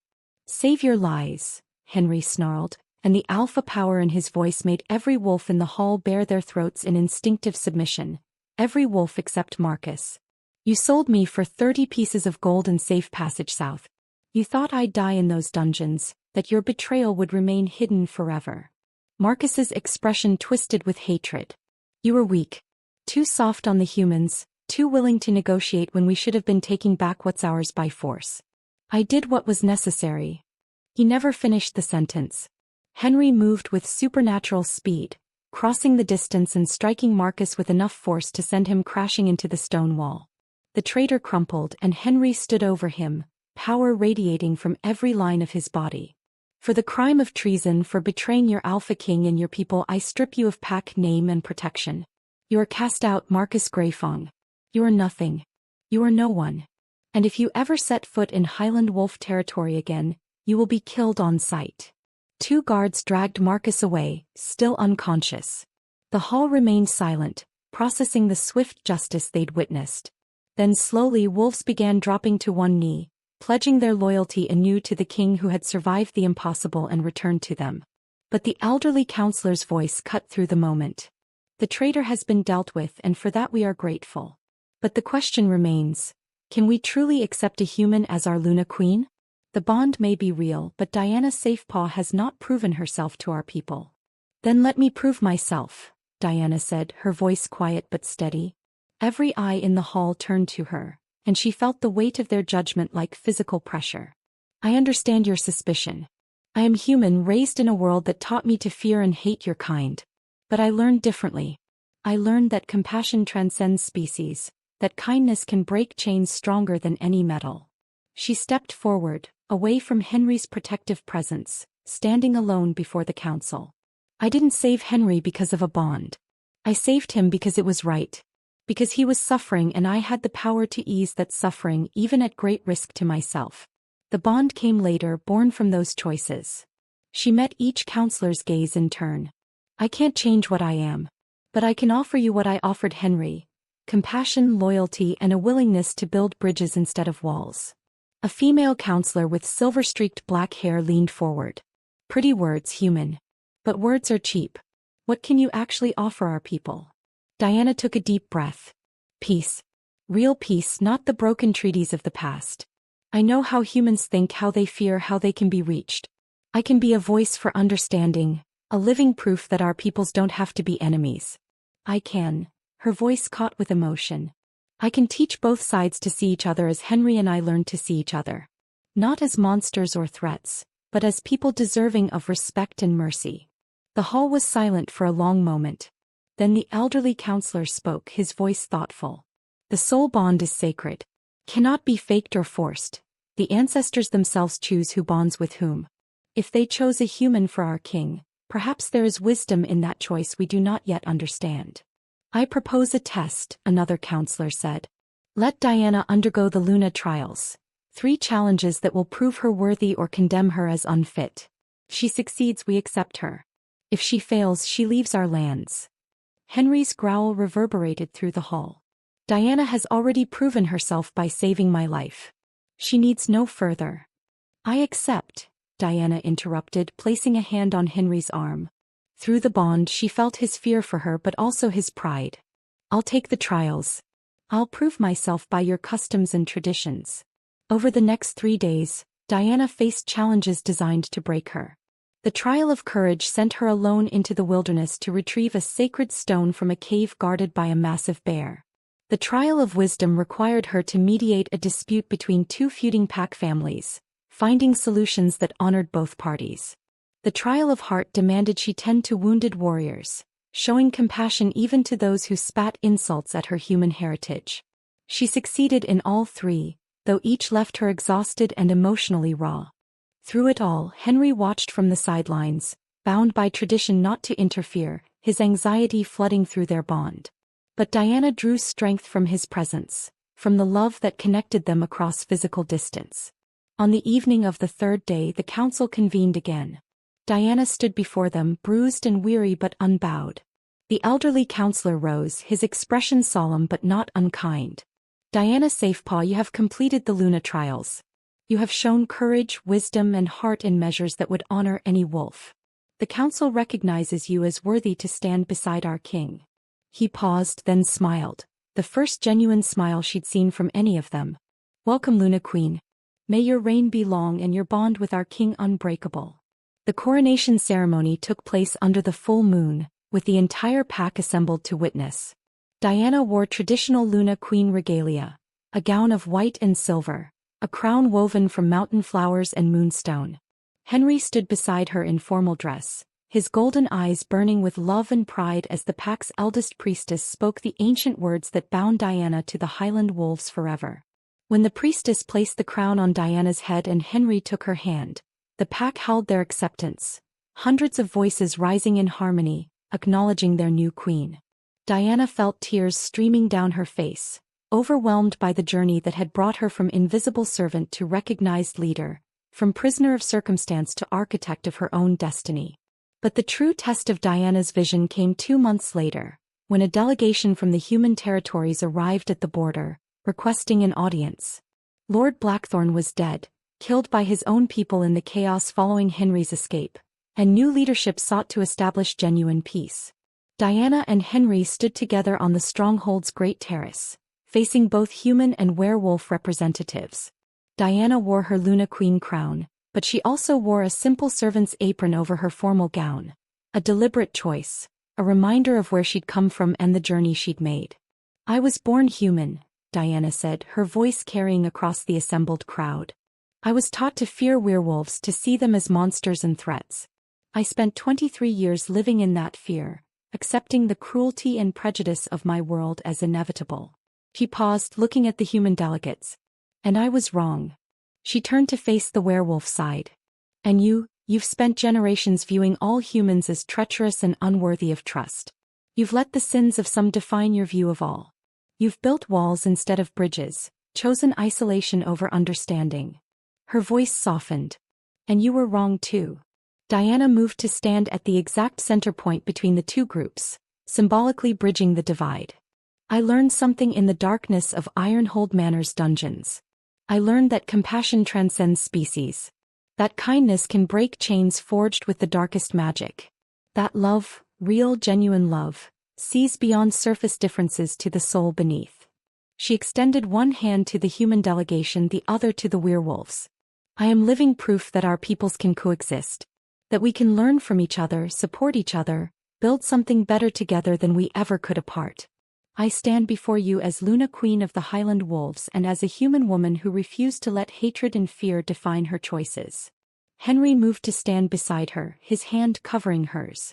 "Save your lies," Henry snarled, and the alpha power in his voice made every wolf in the hall bare their throats in instinctive submission, every wolf except Marcus. "You sold me for 30 pieces of gold and safe passage south. You thought I'd die in those dungeons, that your betrayal would remain hidden forever." Marcus's expression twisted with hatred. "You were weak. Too soft on the humans, too willing to negotiate when we should have been taking back what's ours by force. I did what was necessary." He never finished the sentence. Henry moved with supernatural speed, crossing the distance and striking Marcus with enough force to send him crashing into the stone wall. The traitor crumpled and Henry stood over him, power radiating from every line of his body. "For the crime of treason, for betraying your Alpha King and your people, I strip you of pack name and protection. You are cast out, Marcus Greyfong. You are nothing. You are no one. And if you ever set foot in Highland Wolf territory again, you will be killed on sight." 2 guards dragged Marcus away, still unconscious. The hall remained silent, processing the swift justice they'd witnessed. Then slowly wolves began dropping to one knee, pledging their loyalty anew to the king who had survived the impossible and returned to them. But the elderly counselor's voice cut through the moment. "The traitor has been dealt with, and for that we are grateful. But the question remains, can we truly accept a human as our Luna Queen? The bond may be real, but Diana Safepaw has not proven herself to our people." "Then let me prove myself," Diana said, her voice quiet but steady. Every eye in the hall turned to her, and she felt the weight of their judgment like physical pressure. "I understand your suspicion. I am human, raised in a world that taught me to fear and hate your kind. But I learned differently. I learned that compassion transcends species, that kindness can break chains stronger than any metal." She stepped forward, away from Henry's protective presence, standing alone before the council. "I didn't save Henry because of a bond. I saved him because it was right. Because he was suffering and I had the power to ease that suffering even at great risk to myself. The bond came later, born from those choices." She met each counselor's gaze in turn. "I can't change what I am. But I can offer you what I offered Henry: compassion, loyalty, and a willingness to build bridges instead of walls." A female counselor with silver-streaked black hair leaned forward. "Pretty words, human. But words are cheap. What can you actually offer our people?" Diana took a deep breath. "Peace. Real peace, not the broken treaties of the past. I know how humans think, how they fear, how they can be reached. I can be a voice for understanding, a living proof that our peoples don't have to be enemies. I can," her voice caught with emotion. "I can teach both sides to see each other as Henry and I learned to see each other. Not as monsters or threats, but as people deserving of respect and mercy." The hall was silent for a long moment. Then the elderly counselor spoke, his voice thoughtful. "The soul bond is sacred. Cannot be faked or forced. The ancestors themselves choose who bonds with whom. If they chose a human for our king, perhaps there is wisdom in that choice we do not yet understand." "I propose a test," another counselor said. "Let Diana undergo the Luna trials. 3 challenges that will prove her worthy or condemn her as unfit. If she succeeds, we accept her. If she fails, she leaves our lands." Henry's growl reverberated through the hall. "Diana has already proven herself by saving my life. She needs no further." "I accept," Diana interrupted, placing a hand on Henry's arm. Through the bond she felt his fear for her but also his pride. "I'll take the trials. I'll prove myself by your customs and traditions." Over the next 3 days, Diana faced challenges designed to break her. The trial of courage sent her alone into the wilderness to retrieve a sacred stone from a cave guarded by a massive bear. The trial of wisdom required her to mediate a dispute between 2 feuding pack families, finding solutions that honored both parties. The trial of heart demanded she tend to wounded warriors, showing compassion even to those who spat insults at her human heritage. She succeeded in all 3, though each left her exhausted and emotionally raw. Through it all, Henry watched from the sidelines, bound by tradition not to interfere, his anxiety flooding through their bond. But Diana drew strength from his presence, from the love that connected them across physical distance. On the evening of the third day the council convened again. Diana stood before them, bruised and weary but unbowed. The elderly counselor rose, his expression solemn but not unkind. Diana Safepaw, you have completed the Luna trials. You have shown courage, wisdom and heart in measures that would honor any wolf. The council recognizes you as worthy to stand beside our king. He paused, then smiled, the first genuine smile she'd seen from any of them. Welcome, Luna Queen. May your reign be long and your bond with our king unbreakable. The coronation ceremony took place under the full moon, with the entire pack assembled to witness. Diana wore traditional Luna Queen regalia, a gown of white and silver, a crown woven from mountain flowers and moonstone. Henry stood beside her in formal dress, his golden eyes burning with love and pride as the pack's eldest priestess spoke the ancient words that bound Diana to the Highland wolves forever. When the priestess placed the crown on Diana's head and Henry took her hand, the pack held their acceptance, hundreds of voices rising in harmony, acknowledging their new queen. Diana felt tears streaming down her face, overwhelmed by the journey that had brought her from invisible servant to recognized leader, from prisoner of circumstance to architect of her own destiny. But the true test of Diana's vision came 2 months later, when a delegation from the human territories arrived at the border, requesting an audience. Lord Blackthorn was dead, killed by his own people in the chaos following Henry's escape, and new leadership sought to establish genuine peace. Diana and Henry stood together on the stronghold's great terrace, facing both human and werewolf representatives. Diana wore her Luna Queen crown, but she also wore a simple servant's apron over her formal gown. A deliberate choice, a reminder of where she'd come from and the journey she'd made. I was born human, Diana said, her voice carrying across the assembled crowd. I was taught to fear werewolves, to see them as monsters and threats. I spent 23 years living in that fear, accepting the cruelty and prejudice of my world as inevitable. She paused, looking at the human delegates. And I was wrong. She turned to face the werewolf side. And you've spent generations viewing all humans as treacherous and unworthy of trust. You've let the sins of some define your view of all. You've built walls instead of bridges, chosen isolation over understanding. Her voice softened. And you were wrong too. Diana moved to stand at the exact center point between the two groups, symbolically bridging the divide. I learned something in the darkness of Ironhold Manor's dungeons. I learned that compassion transcends species. That kindness can break chains forged with the darkest magic. That love, real genuine love, sees beyond surface differences to the soul beneath. She extended one hand to the human delegation, the other to the werewolves. I am living proof that our peoples can coexist. That we can learn from each other, support each other, build something better together than we ever could apart. I stand before you as Luna Queen of the Highland Wolves and as a human woman who refused to let hatred and fear define her choices. Henry moved to stand beside her, his hand covering hers.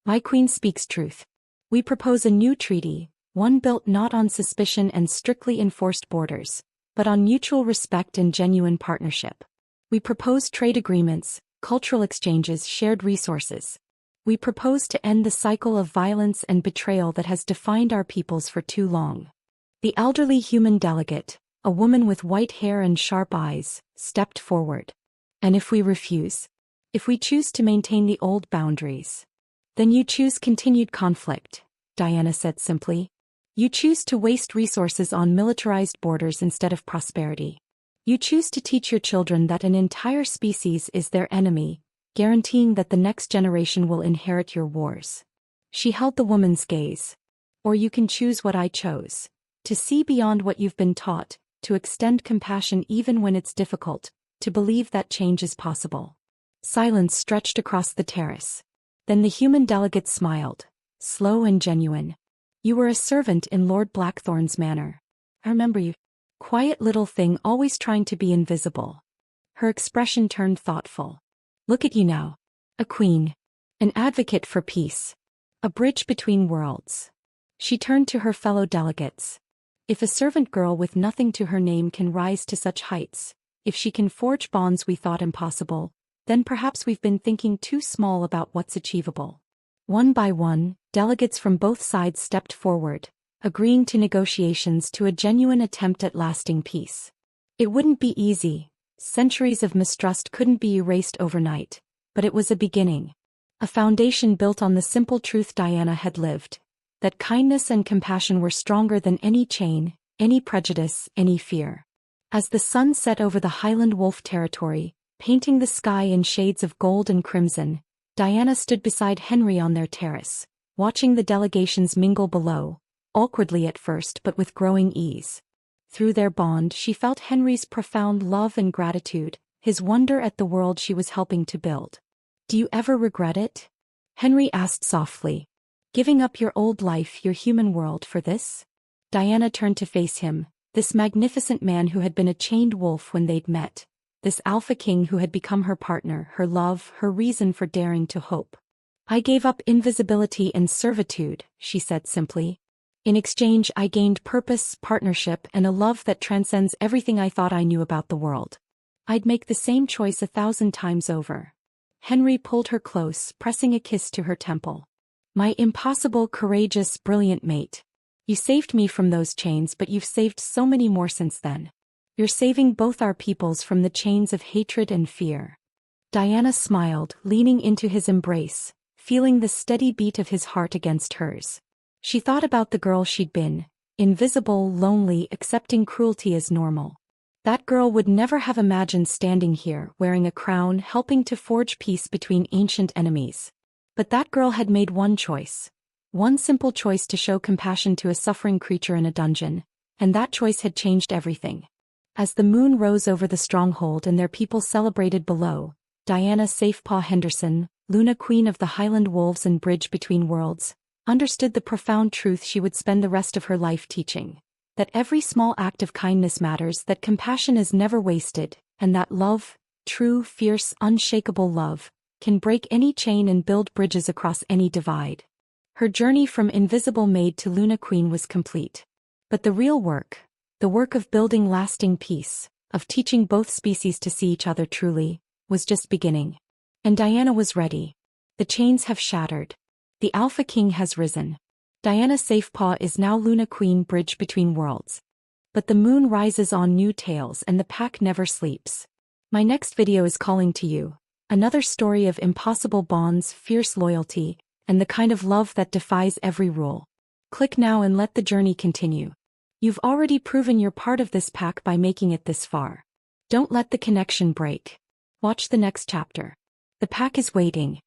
My queen speaks truth. We propose a new treaty, one built not on suspicion and strictly enforced borders, but on mutual respect and genuine partnership. We propose trade agreements, cultural exchanges, shared resources. We propose to end the cycle of violence and betrayal that has defined our peoples for too long. The elderly human delegate, a woman with white hair and sharp eyes, stepped forward. And if we refuse? If we choose to maintain the old boundaries? Then you choose continued conflict, Diana said simply. You choose to waste resources on militarized borders instead of prosperity. You choose to teach your children that an entire species is their enemy, guaranteeing that the next generation will inherit your wars. She held the woman's gaze. Or you can choose what I chose. To see beyond what you've been taught, to extend compassion even when it's difficult, to believe that change is possible. Silence stretched across the terrace. Then the human delegate smiled, slow and genuine. You were a servant in Lord Blackthorn's manor. I remember you. Quiet little thing always trying to be invisible. Her expression turned thoughtful. Look at you now. A queen. An advocate for peace. A bridge between worlds. She turned to her fellow delegates. If a servant girl with nothing to her name can rise to such heights, if she can forge bonds we thought impossible, then perhaps we've been thinking too small about what's achievable. One by one, delegates from both sides stepped forward, agreeing to negotiations to a genuine attempt at lasting peace. It wouldn't be easy, Centuries of mistrust couldn't be erased overnight, but it was a beginning. A foundation built on the simple truth Diana had lived, that kindness and compassion were stronger than any chain, any prejudice, any fear. As the sun set over the Highland Wolf territory, painting the sky in shades of gold and crimson, Diana stood beside Henry on their terrace, watching the delegations mingle below, awkwardly at first but with growing ease. Through their bond she felt Henry's profound love and gratitude, his wonder at the world she was helping to build. "Do you ever regret it?" Henry asked softly. "Giving up your old life, your human world for this?" Diana turned to face him, this magnificent man who had been a chained wolf when they'd met, this alpha king who had become her partner, her love, her reason for daring to hope. "I gave up invisibility and servitude," she said simply. "In exchange I gained purpose, partnership, and a love that transcends everything I thought I knew about the world. I'd make the same choice 1,000 times over." Henry pulled her close, pressing a kiss to her temple. "My impossible, courageous, brilliant mate. You saved me from those chains, but you've saved so many more since then. You're saving both our peoples from the chains of hatred and fear." Diana smiled, leaning into his embrace, feeling the steady beat of his heart against hers. She thought about the girl she'd been, invisible, lonely, accepting cruelty as normal. That girl would never have imagined standing here, wearing a crown, helping to forge peace between ancient enemies. But that girl had made one choice. One simple choice to show compassion to a suffering creature in a dungeon, and that choice had changed everything. As the moon rose over the stronghold and their people celebrated below, Diana Safepaw Henderson, Luna Queen of the Highland Wolves and Bridge Between Worlds, understood the profound truth she would spend the rest of her life teaching. That every small act of kindness matters, that compassion is never wasted, and that love, true, fierce, unshakable love, can break any chain and build bridges across any divide. Her journey from Invisible Maid to Luna Queen was complete. But the real work, the work of building lasting peace, of teaching both species to see each other truly, was just beginning. And Diana was ready. The chains have shattered. The Alpha King has risen. Diana Safepaw is now Luna Queen, Bridge Between Worlds. But the moon rises on new tales and the pack never sleeps. My next video is calling to you. Another story of impossible bonds, fierce loyalty, and the kind of love that defies every rule. Click now and let the journey continue. You've already proven you're part of this pack by making it this far. Don't let the connection break. Watch the next chapter. The pack is waiting.